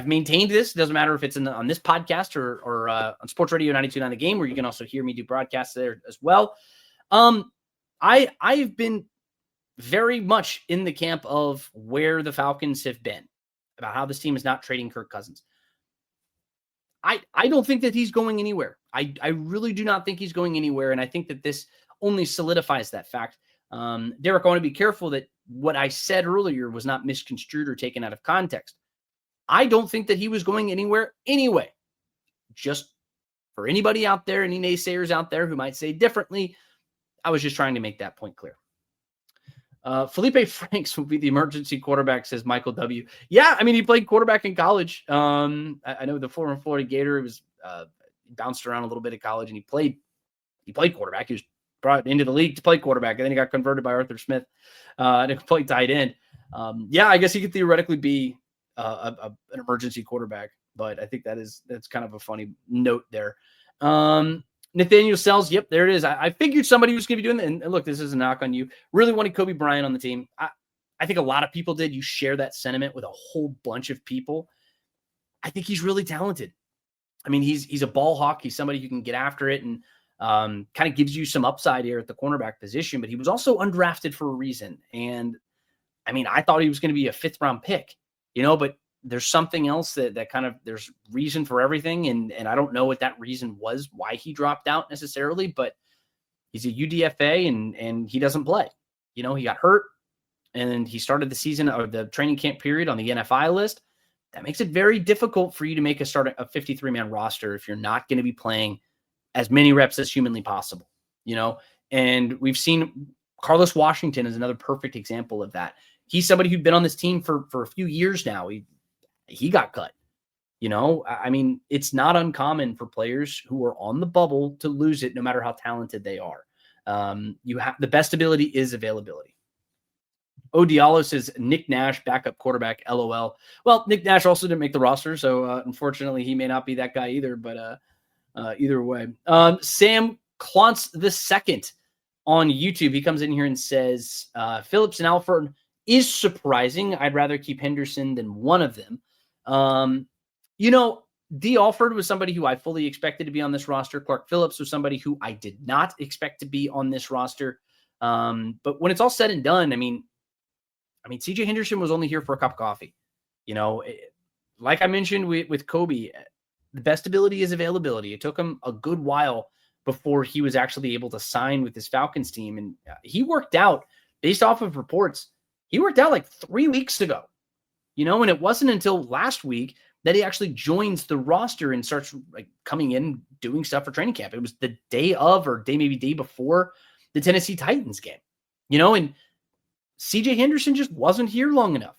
maintained this. It doesn't matter if it's on this podcast or on Sports Radio 92.9 The Game, where you can also hear me do broadcasts there as well. I've been very much in the camp of where the Falcons have been about how this team is not trading Kirk Cousins. I don't think that he's going anywhere. I really do not think he's going anywhere. And I think that this only solidifies that fact. Derek, I want to be careful that what I said earlier was not misconstrued or taken out of context. I don't think that he was going anywhere anyway. Just for anybody out there, any naysayers out there who might say differently, I was just trying to make that point clear. Felipe Franks will be the emergency quarterback, says Michael W. Yeah, I mean, he played quarterback in college. I know the former Florida Gator was bounced around a little bit at college, and he played quarterback. He was brought into the league to play quarterback, and then he got converted by Arthur Smith to play tight end. I guess he could theoretically be an emergency quarterback, but I think that's kind of a funny note there. Nathaniel Sells, yep, there it is. I figured somebody was going to be doing that. And look, this is a knock on you. Really wanted Kobe Bryant on the team. I think a lot of people did. You share that sentiment with a whole bunch of people. I think he's really talented. I mean, he's a ball hawk. He's somebody who can get after it and kind of gives you some upside here at the cornerback position. But he was also undrafted for a reason. And I mean, I thought he was going to be a 5th round pick, but there's something else that kind of there's reason for everything. And I don't know what that reason was, why he dropped out necessarily, but he's a UDFA and he doesn't play. He got hurt and he started the season or the training camp period on the NFI list. That makes it very difficult for you to make a 53-man roster if you're not going to be playing as many reps as humanly possible, and we've seen Carlos Washington is another perfect example of that. He's somebody who'd been on this team for a few years now. He got cut. I mean, it's not uncommon for players who are on the bubble to lose it no matter how talented they are. The best ability is availability. Diallo says Nick Nash, backup quarterback, LOL. Well, Nick Nash also didn't make the roster, so unfortunately he may not be that guy either, but either way. Sam Klontz II on YouTube, he comes in here and says, Phillips and Alford is surprising. I'd rather keep Henderson than one of them. D. Alford was somebody who I fully expected to be on this roster. Clark Phillips was somebody who I did not expect to be on this roster. But when it's all said and done, I mean, CJ Henderson was only here for a cup of coffee. Like I mentioned with Kobe, the best ability is availability. It took him a good while before he was actually able to sign with this Falcons team. And he worked out, based off of reports, he worked out like 3 weeks ago, and it wasn't until last week that he actually joins the roster and starts like coming in, doing stuff for training camp. It was the day of, or maybe day before the Tennessee Titans game, and CJ Henderson just wasn't here long enough,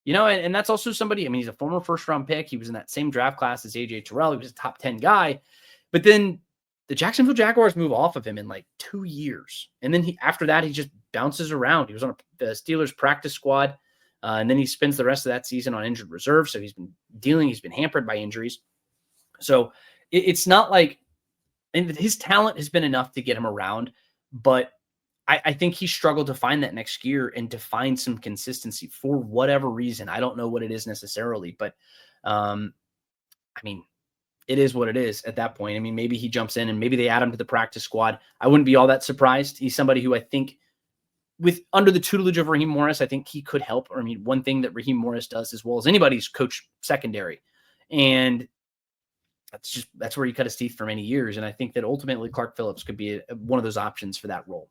and that's also somebody, he's a former first-round pick. He was in that same draft class as AJ Terrell. He was a top 10 guy, but then the Jacksonville Jaguars move off of him in like 2 years. And then after that, he just bounces around. He was on the Steelers practice squad. And then he spends the rest of that season on injured reserve. So he's been hampered by injuries. So it's not like, and his talent has been enough to get him around, but I think he struggled to find that next year and to find some consistency for whatever reason. I don't know what it is necessarily, but it is what it is at that point. Maybe he jumps in and maybe they add him to the practice squad. I wouldn't be all that surprised. He's somebody who I think under the tutelage of Raheem Morris, I think he could help. One thing that Raheem Morris does as well as anybody's coach secondary. And that's where he cut his teeth for many years. And I think that ultimately Clark Phillips could be one of those options for that role.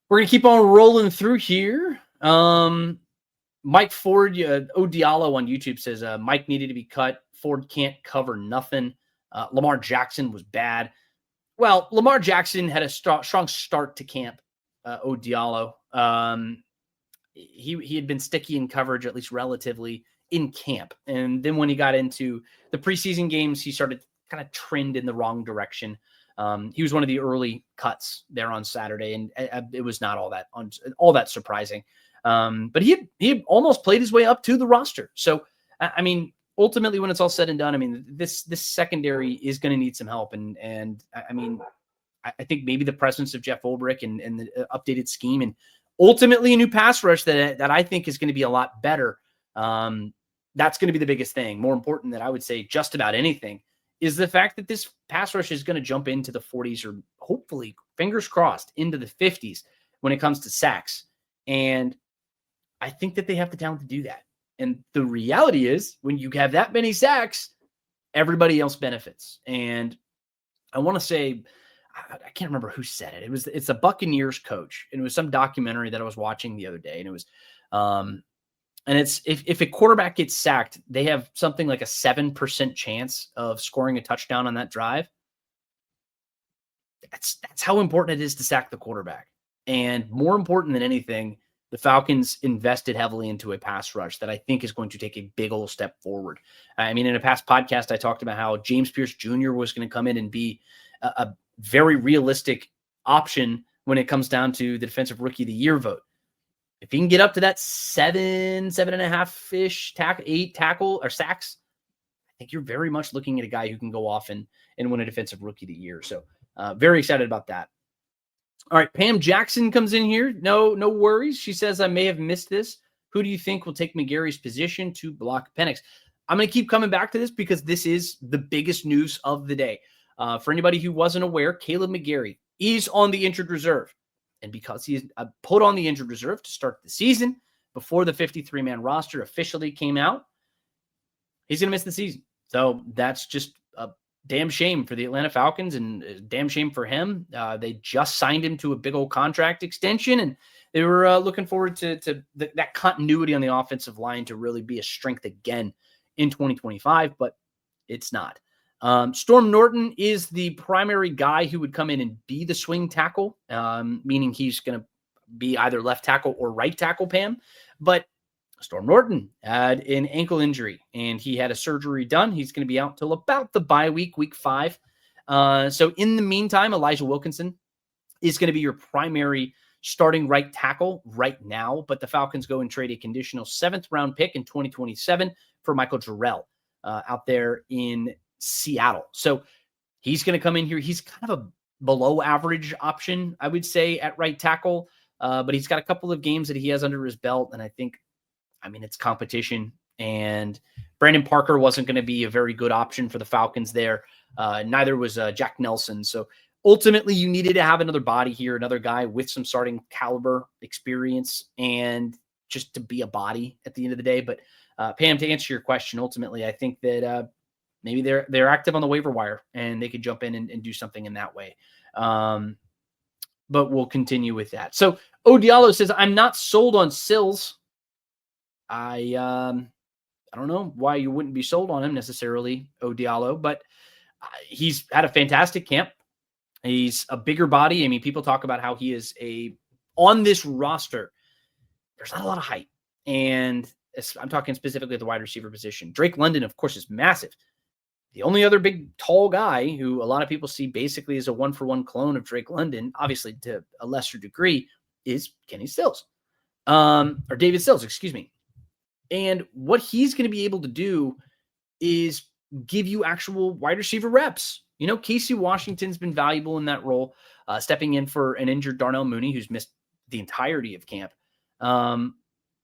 We're going to keep on rolling through here. Mike Ford, Diallo on YouTube says Mike needed to be cut. Ford can't cover nothing. Lamar Jackson was bad. Well, Lamar Jackson had a strong start to camp. Diallo. He had been sticky in coverage, at least relatively, in camp. And then when he got into the preseason games, he started kind of trend in the wrong direction. He was one of the early cuts there on Saturday, and it was not all that surprising. But he had almost played his way up to the roster. So, ultimately, when it's all said and done, this secondary is going to need some help. And I think maybe the presence of Jeff Ulbrich and the updated scheme and ultimately a new pass rush that I think is going to be a lot better. That's going to be the biggest thing. More important than I would say just about anything is the fact that this pass rush is going to jump into the 40s or hopefully, fingers crossed, into the 50s when it comes to sacks. And I think that they have the talent to do that. And the reality is when you have that many sacks, everybody else benefits. And I want to say, I can't remember who said it. It's a Buccaneers coach, and it was some documentary that I was watching the other day. And it was, and it's if a quarterback gets sacked, they have something like a 7% chance of scoring a touchdown on that drive. That's how important it is to sack the quarterback. And more important than anything, the Falcons invested heavily into a pass rush that I think is going to take a big old step forward. In a past podcast, I talked about how James Pierce Jr. was going to come in and be a very realistic option when it comes down to the Defensive Rookie of the Year vote. If he can get up to that 7.5-ish 8 tackle or sacks, I think you're very much looking at a guy who can go off and win a Defensive Rookie of the Year. So very excited about that. All right, Pam Jackson comes in here. No worries. She says, I may have missed this. Who do you think will take McGarry's position to block Penix? I'm going to keep coming back to this because this is the biggest news of the day. For anybody who wasn't aware, Caleb McGarry is on the injured reserve. And because he is put on the injured reserve to start the season before the 53-man roster officially came out, he's going to miss the season. So that's just a damn shame for the Atlanta Falcons and a damn shame for him. They just signed him to a big old contract extension, and they were looking forward to that continuity on the offensive line to really be a strength again in 2025, but it's not. Storm Norton is the primary guy who would come in and be the swing tackle, meaning he's going to be either left tackle or right tackle, Pam. But Storm Norton had an ankle injury, and he had a surgery done. He's going to be out till about the bye week, week 5. So in the meantime, Elijah Wilkinson is going to be your primary starting right tackle right now. But the Falcons go and trade a conditional 7th-round pick in 2027 for Michael Jarrell out there in Seattle. So he's going to come in here. He's kind of a below average option, I would say, at right tackle. But he's got a couple of games that he has under his belt. And I think, it's competition. And Brandon Parker wasn't going to be a very good option for the Falcons there. Neither was Jack Nelson. So ultimately you needed to have another body here, another guy with some starting caliber experience and just to be a body at the end of the day. But Pam, to answer your question, ultimately, I think that maybe they're active on the waiver wire and they could jump in and do something in that way. But we'll continue with that. So O Diallo says, I'm not sold on Sills. I don't know why you wouldn't be sold on him necessarily, O Diallo, but he's had a fantastic camp. He's a bigger body. I mean, people talk about how he is on this roster, there's not a lot of height. And I'm talking specifically at the wide receiver position. Drake London, of course, is massive. The only other big, tall guy who a lot of people see basically as a one-for-one clone of Drake London, obviously to a lesser degree, is Kenny Stills. Or David Stills, excuse me. And what he's going to be able to do is give you actual wide receiver reps. You know, Casey Washington's been valuable in that role, stepping in for an injured Darnell Mooney, who's missed the entirety of camp.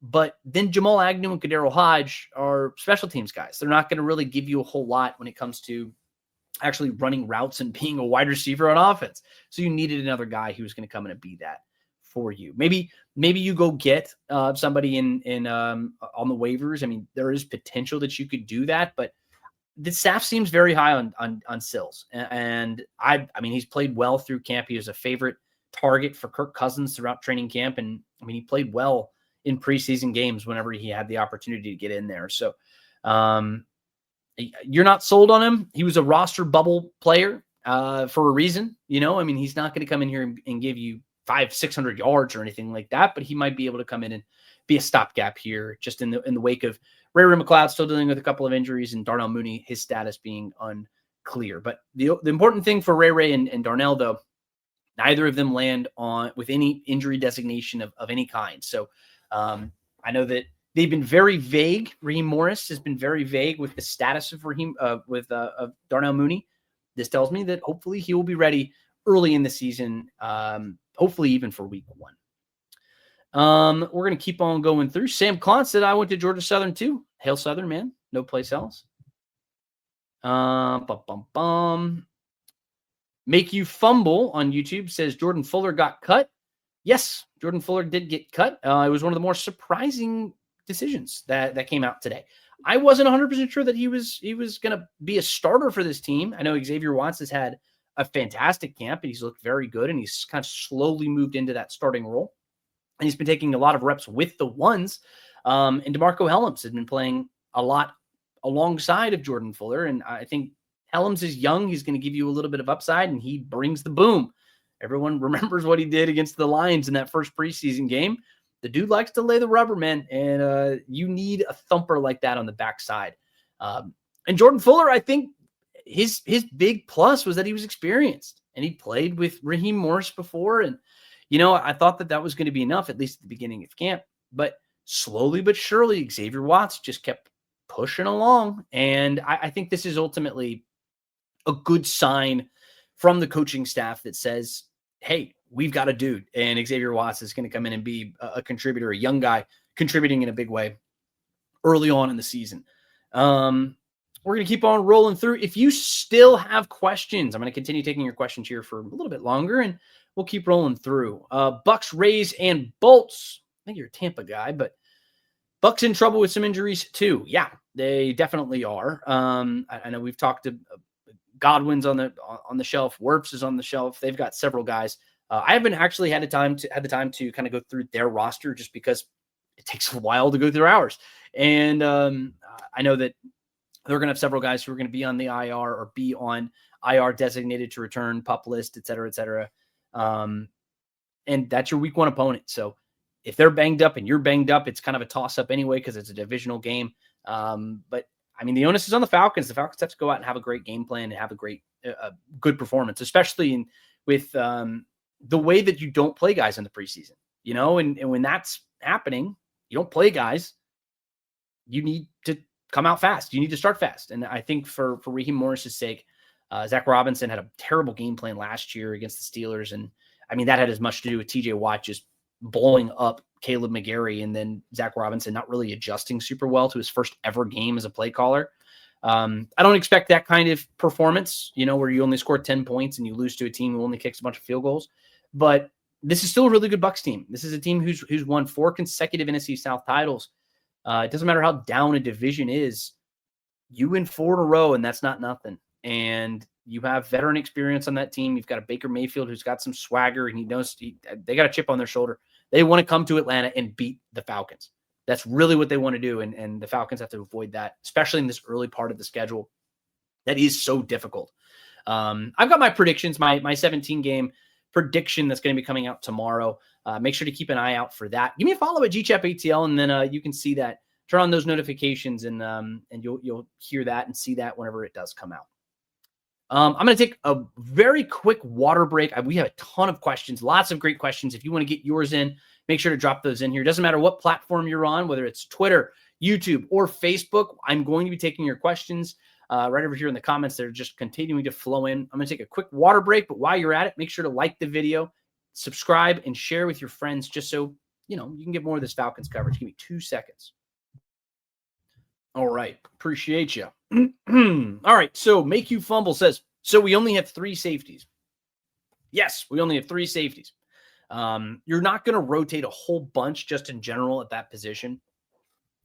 But then Jamal Agnew and Kadero Hodge are special teams guys. They're not going to really give you a whole lot when it comes to actually running routes and being a wide receiver on offense. So you needed another guy who was going to come in and be that for you. Maybe you go get somebody in on the waivers. I mean, there is potential that you could do that, but the staff seems very high on Sills. And I mean, he's played well through camp. He was a favorite target for Kirk Cousins throughout training camp. And I mean, he played well in preseason games whenever he had the opportunity to get in there. So you're not sold on him. He was a roster bubble player for a reason. You know, I mean, he's not going to come in here and give you 500-600 yards or anything like that, but he might be able to come in and be a stopgap here just in the wake of Ray McLeod still dealing with a couple of injuries and Darnell Mooney, his status being unclear. But the important thing for Ray and Darnell, though, neither of them land with any injury designation of any kind. So I know that they've been very vague. Raheem Morris has been very vague with the status of of Darnell Mooney. This tells me that hopefully he will be ready early in the season, hopefully even for week 1. We're going to keep on going through. Sam Klont said, I went to Georgia Southern too. Hail Southern, man. No place else. Make You Fumble on YouTube says Jordan Fuller got cut. Yes, Jordan Fuller did get cut. It was one of the more surprising decisions that came out today. I wasn't 100% sure that he was going to be a starter for this team. I know Xavier Watts has had a fantastic camp and he's looked very good and he's kind of slowly moved into that starting role. And he's been taking a lot of reps with the ones. And DeMarco Hellams has been playing a lot alongside of Jordan Fuller. And I think Hellams is young. He's going to give you a little bit of upside and he brings the boom. Everyone remembers what he did against the Lions in that first preseason game. The dude likes to lay the rubber, man. And you need a thumper like that on the backside. And Jordan Fuller, I think his big plus was that he was experienced and he played with Raheem Morris before. And, you know, I thought that was going to be enough, at least at the beginning of camp. But slowly but surely, Xavier Watts just kept pushing along. And I think this is ultimately a good sign from the coaching staff that says, hey, we've got a dude. And Xavier Watts is going to come in and be a contributor, a young guy contributing in a big way early on in the season. We're going to keep on rolling through. If you still have questions, I'm going to continue taking your questions here for a little bit longer, and we'll keep rolling through. Bucks, Rays, and Bolts. I think you're a Tampa guy, but Bucks in trouble with some injuries too. Yeah, they definitely are. I know we've talked to Godwin's on the shelf. Werps is on the shelf. They've got several guys. I haven't actually had the time to kind of go through their roster just because it takes a while to go through ours. And I know that they're going to have several guys who are going to be on the IR or be on IR designated to return, PUP list, et cetera, et cetera. And that's your week 1 opponent. So if they're banged up and you're banged up, it's kind of a toss up anyway, because it's a divisional game. But I mean, the onus is on the Falcons. The Falcons have to go out and have a great game plan and have a great, good performance, especially with the way that you don't play guys in the preseason, you know, and when that's happening, you don't play guys. You need to come out fast. You need to start fast. And I think for Raheem Morris's sake, Zach Robinson had a terrible game plan last year against the Steelers. And I mean, that had as much to do with TJ Watt just blowing up Caleb McGarry and then Zach Robinson not really adjusting super well to his first ever game as a play caller. I don't expect that kind of performance, you know, where you only score 10 points and you lose to a team who only kicks a bunch of field goals. But this is still a really good Bucs team. This is a team who's won 4 consecutive NFC South titles. It doesn't matter how down a division is. you win 4 in a row, and that's not nothing. And you have veteran experience on that team. You've got a Baker Mayfield who's got some swagger, and they got a chip on their shoulder. They want to come to Atlanta and beat the Falcons. That's really what they want to do, and the Falcons have to avoid that, especially in this early part of the schedule. That is so difficult. I've got my predictions, my 17-game prediction that's going to be coming out tomorrow. Make sure to keep an eye out for that. Give me a follow at GChapATL, and then you can see that. Turn on those notifications, and you'll hear that and see that whenever it does come out. I'm going to take a very quick water break. We have a ton of questions, lots of great questions. If you want to get yours in, make sure to drop those in here. It doesn't matter what platform you're on, whether it's Twitter, YouTube, or Facebook. I'm going to be taking your questions right over here in the comments. They're just continuing to flow in. I'm going to take a quick water break, but while you're at it, make sure to like the video, subscribe, and share with your friends just so you can get more of this Falcons coverage. Give me 2 seconds. All right. Appreciate you. All right. So Make You Fumble says, so we only have 3 safeties. Yes, we only have 3 safeties. You're not going to rotate a whole bunch just in general at that position.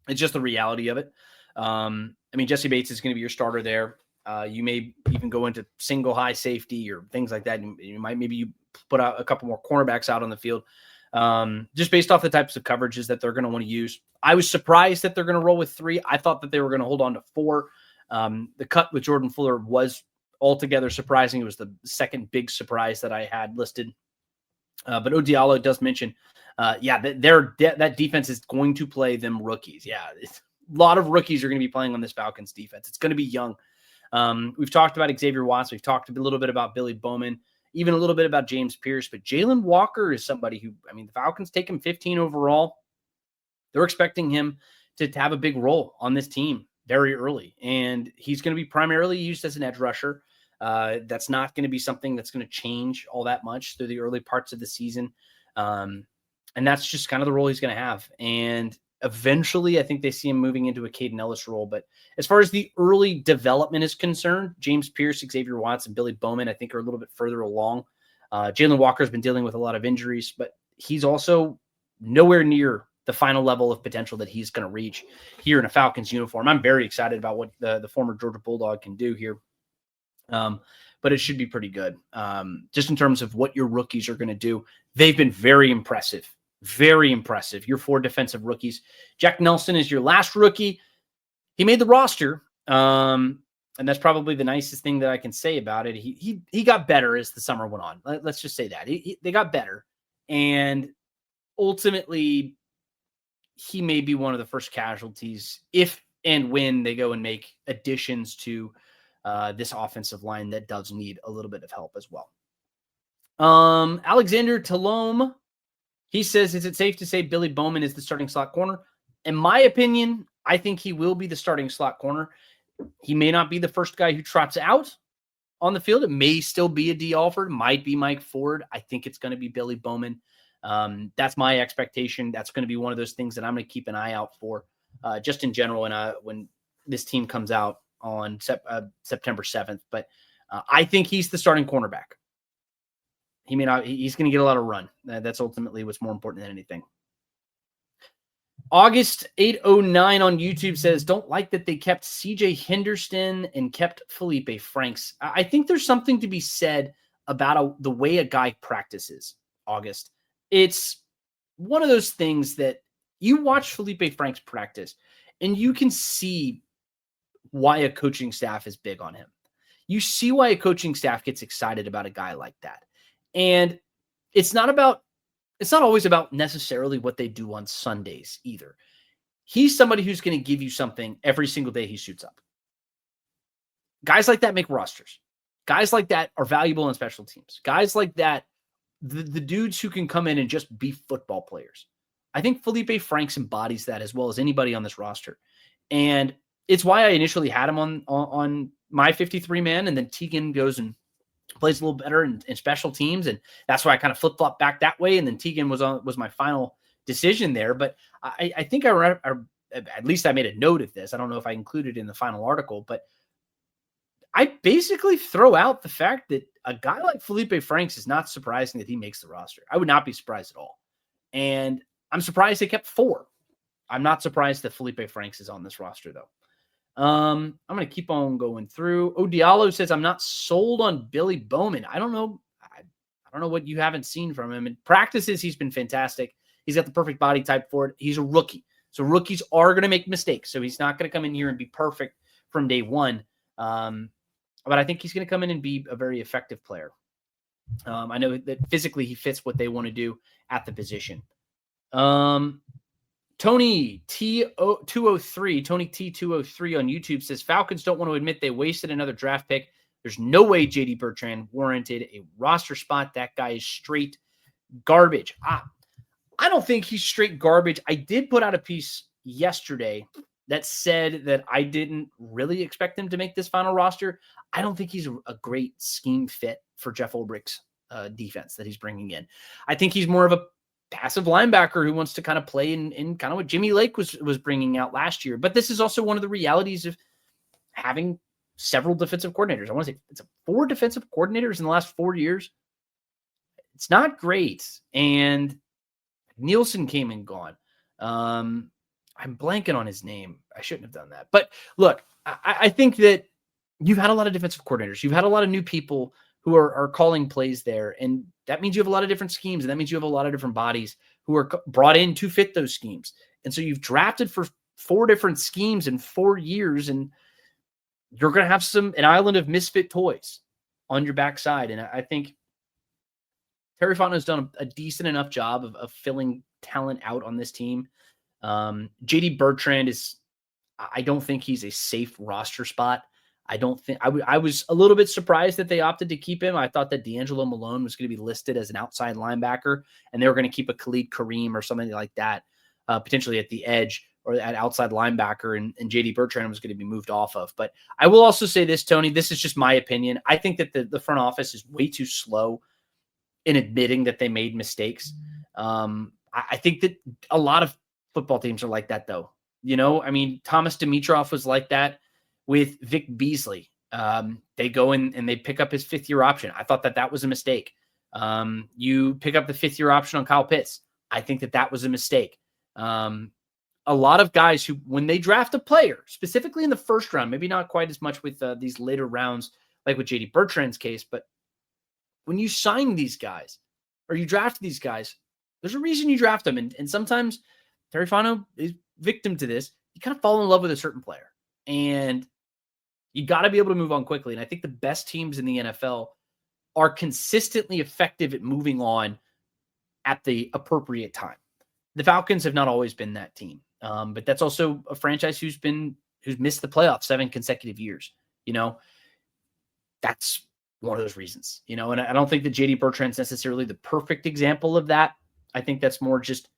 It's just the reality of it. Jesse Bates is going to be your starter there. You may even go into single high safety or things like that. You put out a couple more cornerbacks out on the field. Just based off the types of coverages that they're going to want to use. I was surprised that they're going to roll with 3. I thought that they were going to hold on to 4. The cut with Jordan Fuller was altogether surprising. It was the second big surprise that I had listed. But Odialo does mention, that defense is going to play them rookies. Yeah, a lot of rookies are going to be playing on this Falcons defense. It's going to be young. We've talked about Xavier Watts. We've talked a little bit about Billy Bowman, even a little bit about James Pierce. But Jalen Walker is somebody who, the Falcons take him 15 overall. They're expecting him to have a big role on this team very early. And he's going to be primarily used as an edge rusher. That's not going to be something that's going to change all that much through the early parts of the season. And that's just kind of the role he's going to have. And eventually, I think they see him moving into a Caden Ellis role. But as far as the early development is concerned, James Pierce, Xavier Watts, and Billy Bowman, I think, are a little bit further along. Jalen Walker has been dealing with a lot of injuries, but he's also nowhere near the final level of potential that he's going to reach here in a Falcons uniform. I'm very excited about what the former Georgia Bulldog can do here. But it should be pretty good. Just in terms of what your rookies are going to do. They've been very impressive. Very impressive. Your 4 defensive rookies. Jack Nelson is your last rookie. He made the roster. And that's probably the nicest thing that I can say about it. He got better as the summer went on. Let's just say that. They got better. And ultimately, he may be one of the first casualties if and when they go and make additions to this offensive line that does need a little bit of help as well. Alexander Talome, he says, is it safe to say Billy Bowman is the starting slot corner? In my opinion, I think he will be the starting slot corner. He may not be the first guy who trots out on the field. It may still be a D. Alford, might be Mike Ford. I think it's going to be Billy Bowman. That's my expectation. That's going to be one of those things that I'm going to keep an eye out for just in general when this team comes out on September 7th. But I think he's the starting cornerback. He may not. He's going to get a lot of run. That's ultimately what's more important than anything. August 809 on YouTube says, don't like that they kept CJ Henderson and kept Felipe Franks. I think there's something to be said about the way a guy practices, August. It's one of those things that you watch Felipe Franks practice and you can see why a coaching staff is big on him. You see why a coaching staff gets excited about a guy like that. And it's not always about necessarily what they do on Sundays either. He's somebody who's going to give you something every single day he suits up. Guys like that make rosters. Guys like that are valuable on special teams. Guys like that, the dudes who can come in and just be football players. I think Felipe Franks embodies that as well as anybody on this roster. And it's why I initially had him on my 53-man, and then Teagan goes and plays a little better in special teams, and that's why I kind of flip-flopped back that way, and then Teagan was my final decision there. But I think at least I made a note of this. I don't know if I included it in the final article, but I basically throw out the fact that a guy like Felipe Franks is not surprising that he makes the roster. I would not be surprised at all. And I'm surprised they kept 4. I'm not surprised that Felipe Franks is on this roster, though. I'm going to keep on going through. Diallo says, I'm not sold on Billy Bowman. I don't know. I don't know what you haven't seen from him. In practices, he's been fantastic. He's got the perfect body type for it. He's a rookie. So rookies are going to make mistakes. So he's not going to come in here and be perfect from day one. But I think he's going to come in and be a very effective player. I know that physically he fits what they want to do at the position. Tony T203 on YouTube says Falcons don't want to admit they wasted another draft pick. There's no way JD Bertrand warranted a roster spot. That guy is straight garbage. I don't think he's straight garbage. I did put out a piece yesterday that said that I didn't really expect him to make this final roster. I don't think he's a great scheme fit for Jeff Ulbricht's defense that he's bringing in. I think he's more of a passive linebacker who wants to kind of play in kind of what Jimmy Lake was bringing out last year. But this is also one of the realities of having several defensive coordinators. I want to say it's 4 defensive coordinators in the last 4 years. It's not great. And Nielsen came and gone. I'm blanking on his name. I shouldn't have done that. But look, I think that you've had a lot of defensive coordinators. You've had a lot of new people who are calling plays there. And that means you have a lot of different schemes. And that means you have a lot of different bodies who are brought in to fit those schemes. And so you've drafted for 4 different schemes in 4 years. And you're going to have an island of misfit toys on your backside. And I think Terry Fontenot's done a decent enough job of filling talent out on this team. JD Bertrand I don't think he's a safe roster spot. I don't think I was a little bit surprised that they opted to keep him. I thought that D'Angelo Malone was going to be listed as an outside linebacker and they were going to keep a Khalid Kareem or something like that, potentially at the edge or at outside linebacker. And JD Bertrand was going to be moved off of. But I will also say this, Tony, this is just my opinion. I think that the front office is way too slow in admitting that they made mistakes. I think that a lot of football teams are like that, though. You know, I mean, Thomas Dimitroff was like that with Vic Beasley. They go in and they pick up his 5th-year option. I thought that was a mistake. You pick up the 5th-year option on Kyle Pitts. I think that was a mistake. A lot of guys who, when they draft a player, specifically in the first round, maybe not quite as much with these later rounds, like with JD Bertrand's case, but when you sign these guys or you draft these guys, there's a reason you draft them. And sometimes Terry Fontenot is victim to this. You kind of fall in love with a certain player and you got to be able to move on quickly. And I think the best teams in the NFL are consistently effective at moving on at the appropriate time. The Falcons have not always been that team. But that's also a franchise who's missed the playoffs 7 consecutive years. You know, that's one of those reasons, you know, and I don't think that JD Bertrand's necessarily the perfect example of that. I think that's more just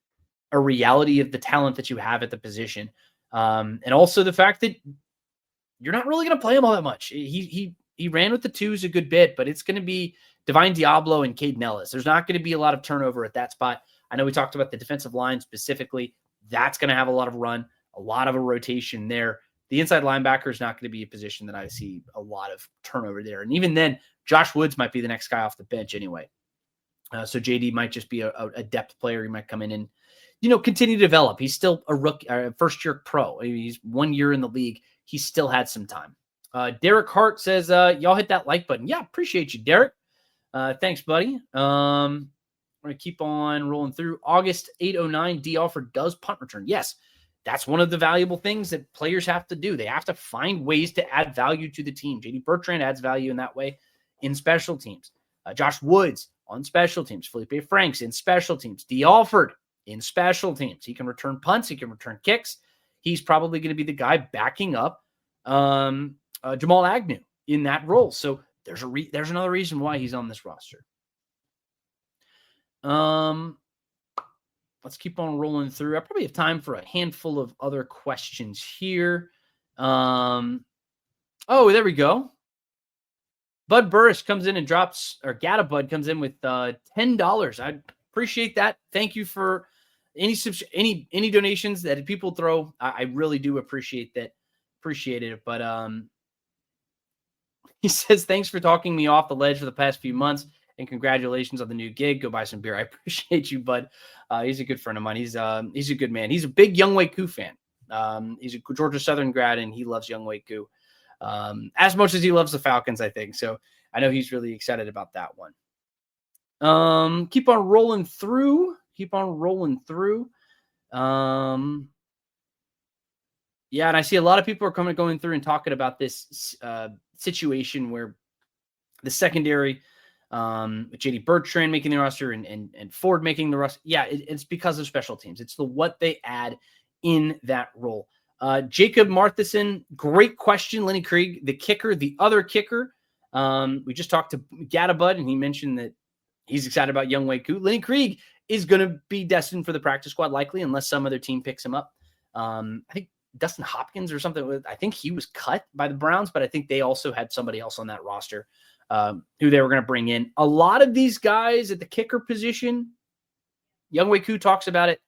a reality of the talent that you have at the position. And also the fact that you're not really going to play him all that much. He ran with the 2s a good bit, but it's going to be Divine Diablo and Caden Ellis. There's not going to be a lot of turnover at that spot. I know we talked about the defensive line specifically. That's going to have a lot of run, a lot of a rotation there. The inside linebacker is not going to be a position that I see a lot of turnover there. And even then, Josh Woods might be the next guy off the bench anyway. So JD might just be a depth player. He might come in and, you know, continue to develop. He's still a rookie, first-year pro. He's 1 year in the league. He still had some time. Derek Hart says, y'all hit that like button. Yeah, appreciate you, Derek. Thanks, buddy. I'm going to keep on rolling through. August 809, D. Alford does punt return. Yes, that's one of the valuable things that players have to do. They have to find ways to add value to the team. JD Bertrand adds value in that way in special teams. Josh Woods on special teams. Felipe Franks in special teams. D. Alford in special teams. He can return punts. He can return kicks. He's probably going to be the guy backing up Jamal Agnew in that role. So there's another reason why he's on this roster. Let's keep on rolling through. I probably have time for a handful of other questions here. Oh, there we go. Bud Burris comes in and drops, or Gadabud comes in with $10. I appreciate that. Thank you for any donations that people throw. I really do appreciate that. Appreciate it. But he says, thanks for talking me off the ledge for the past few months. And congratulations on the new gig. Go buy some beer. I appreciate you, bud. He's a good friend of mine. He's a good man. He's a big Younghoe Koo fan. He's a Georgia Southern grad, and he loves Younghoe Koo as much as he loves the Falcons, I think. So I know he's really excited about that one. Keep on rolling through. Yeah, and I see a lot of people are going through and talking about this situation where the secondary, J.D. Bertrand making the roster and Ford making the roster. Yeah, it's because of special teams. It's what they add in that role. Jacob Marthison, great question. Lenny Krieg, the kicker, the other kicker. We just talked to Gadabud, and he mentioned that he's excited about Younghoe Koo. Lenny Krieg is going to be destined for the practice squad, likely, unless some other team picks him up. I think Dustin Hopkins or something. I think he was cut by the Browns, but I think they also had somebody else on that roster who they were going to bring in. A lot of these guys at the kicker position, Younghoe Koo talks about it,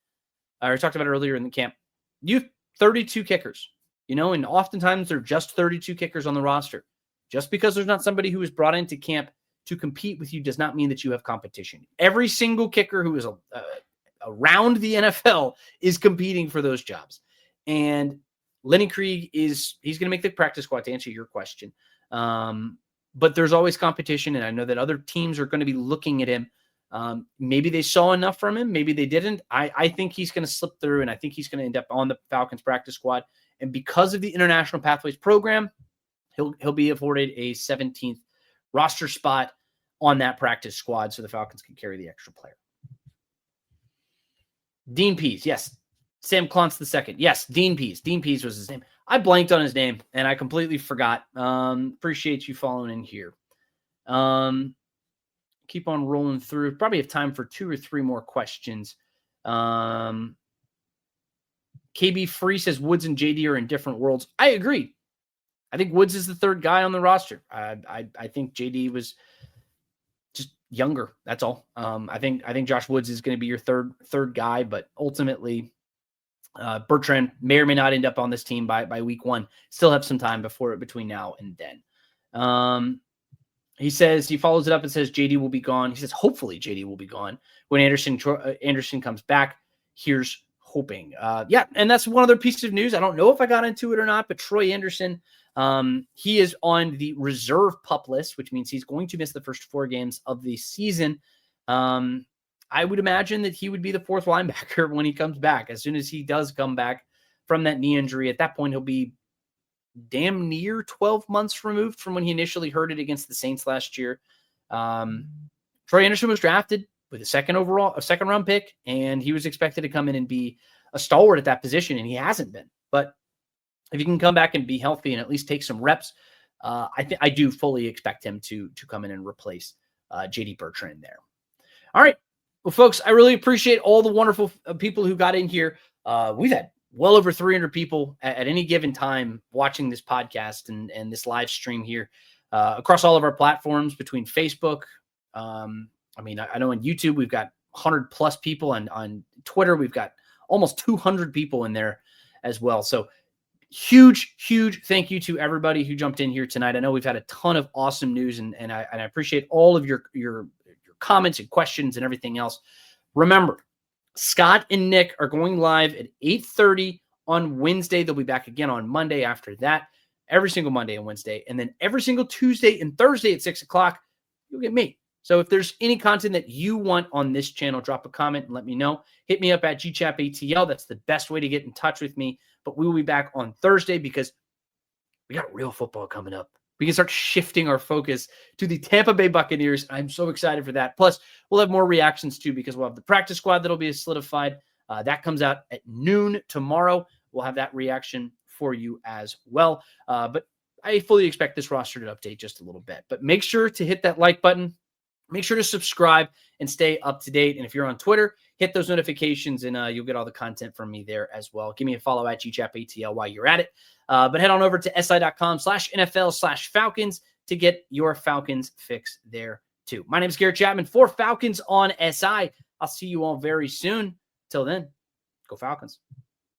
or talked about it earlier in the camp. You have 32 kickers, and oftentimes there are just 32 kickers on the roster. Just because there's not somebody who is brought into camp to compete with you does not mean that you have competition. Every single kicker who is around the NFL is competing for those jobs. And Lenny Krieg he's going to make the practice squad, to answer your question. But there's always competition, and I know that other teams are going to be looking at him. Maybe they saw enough from him. Maybe they didn't. I think he's going to slip through, and I think he's going to end up on the Falcons practice squad. And because of the International Pathways program, he'll be afforded a 17th roster spot on that practice squad so the Falcons can carry the extra player. Dean Pease, yes. Sam Klontz II. Yes, Dean Pease. Dean Pease was his name. I blanked on his name, and I completely forgot. Appreciate you following in here. Keep on rolling through. Probably have time for 2 or 3 more questions. KB Free says Woods and JD are in different worlds. I agree. I think Woods is the third guy on the roster. I think JD was just younger. That's all. I think Josh Woods is going to be your third guy, but ultimately Bertrand may or may not end up on this team by week 1. Still have some time between now and then. He says, he follows it up and says JD will be gone. He says, hopefully JD will be gone when Anderson comes back. Here's hoping. Yeah, and that's one other piece of news. I don't know if I got into it or not, but Troy Anderson, he is on the reserve PUP list, which means he's going to miss the first 4 games of the season. I would imagine that he would be the 4th linebacker when he comes back. As soon as he does come back from that knee injury, at that point, he'll be damn near 12 months removed from when he initially hurt it against the Saints last year. Troy Anderson was drafted with a second round pick, and he was expected to come in and be a stalwart at that position, and he hasn't been. But if he can come back and be healthy and at least take some reps, I do fully expect him to come in and replace J.D. Bertrand there. All right. Well, folks, I really appreciate all the wonderful people who got in here. We've had well over 300 people at any given time watching this podcast and this live stream here across all of our platforms between Facebook. I know on YouTube, we've got 100 plus people, on Twitter, we've got almost 200 people in there as well. So huge thank you to everybody who jumped in here tonight. I know we've had a ton of awesome news, and I appreciate all of your comments and questions and everything else. Remember, Scott and Nick are going live at 8:30 on Wednesday. They'll be back again on Monday after that, every single Monday and Wednesday. And then every single Tuesday and Thursday at 6 o'clock, you'll get me. So if there's any content that you want on this channel, drop a comment and let me know. Hit me up at GChapATL. That's the best way to get in touch with me. But we will be back on Thursday because we got real football coming up. We can start shifting our focus to the Tampa Bay Buccaneers. I'm so excited for that. Plus, we'll have more reactions too because we'll have the practice squad that'll be solidified. That comes out at noon tomorrow. We'll have that reaction for you as well. But I fully expect this roster to update just a little bit. But make sure to hit that like button. Make sure to subscribe and stay up to date. And if you're on Twitter, hit those notifications and you'll get all the content from me there as well. Give me a follow at GChapATL while you're at it. But head on over to si.com/NFL/Falcons to get your Falcons fix there too. My name is Garrett Chapman for Falcons on SI. I'll see you all very soon. Till then, go Falcons.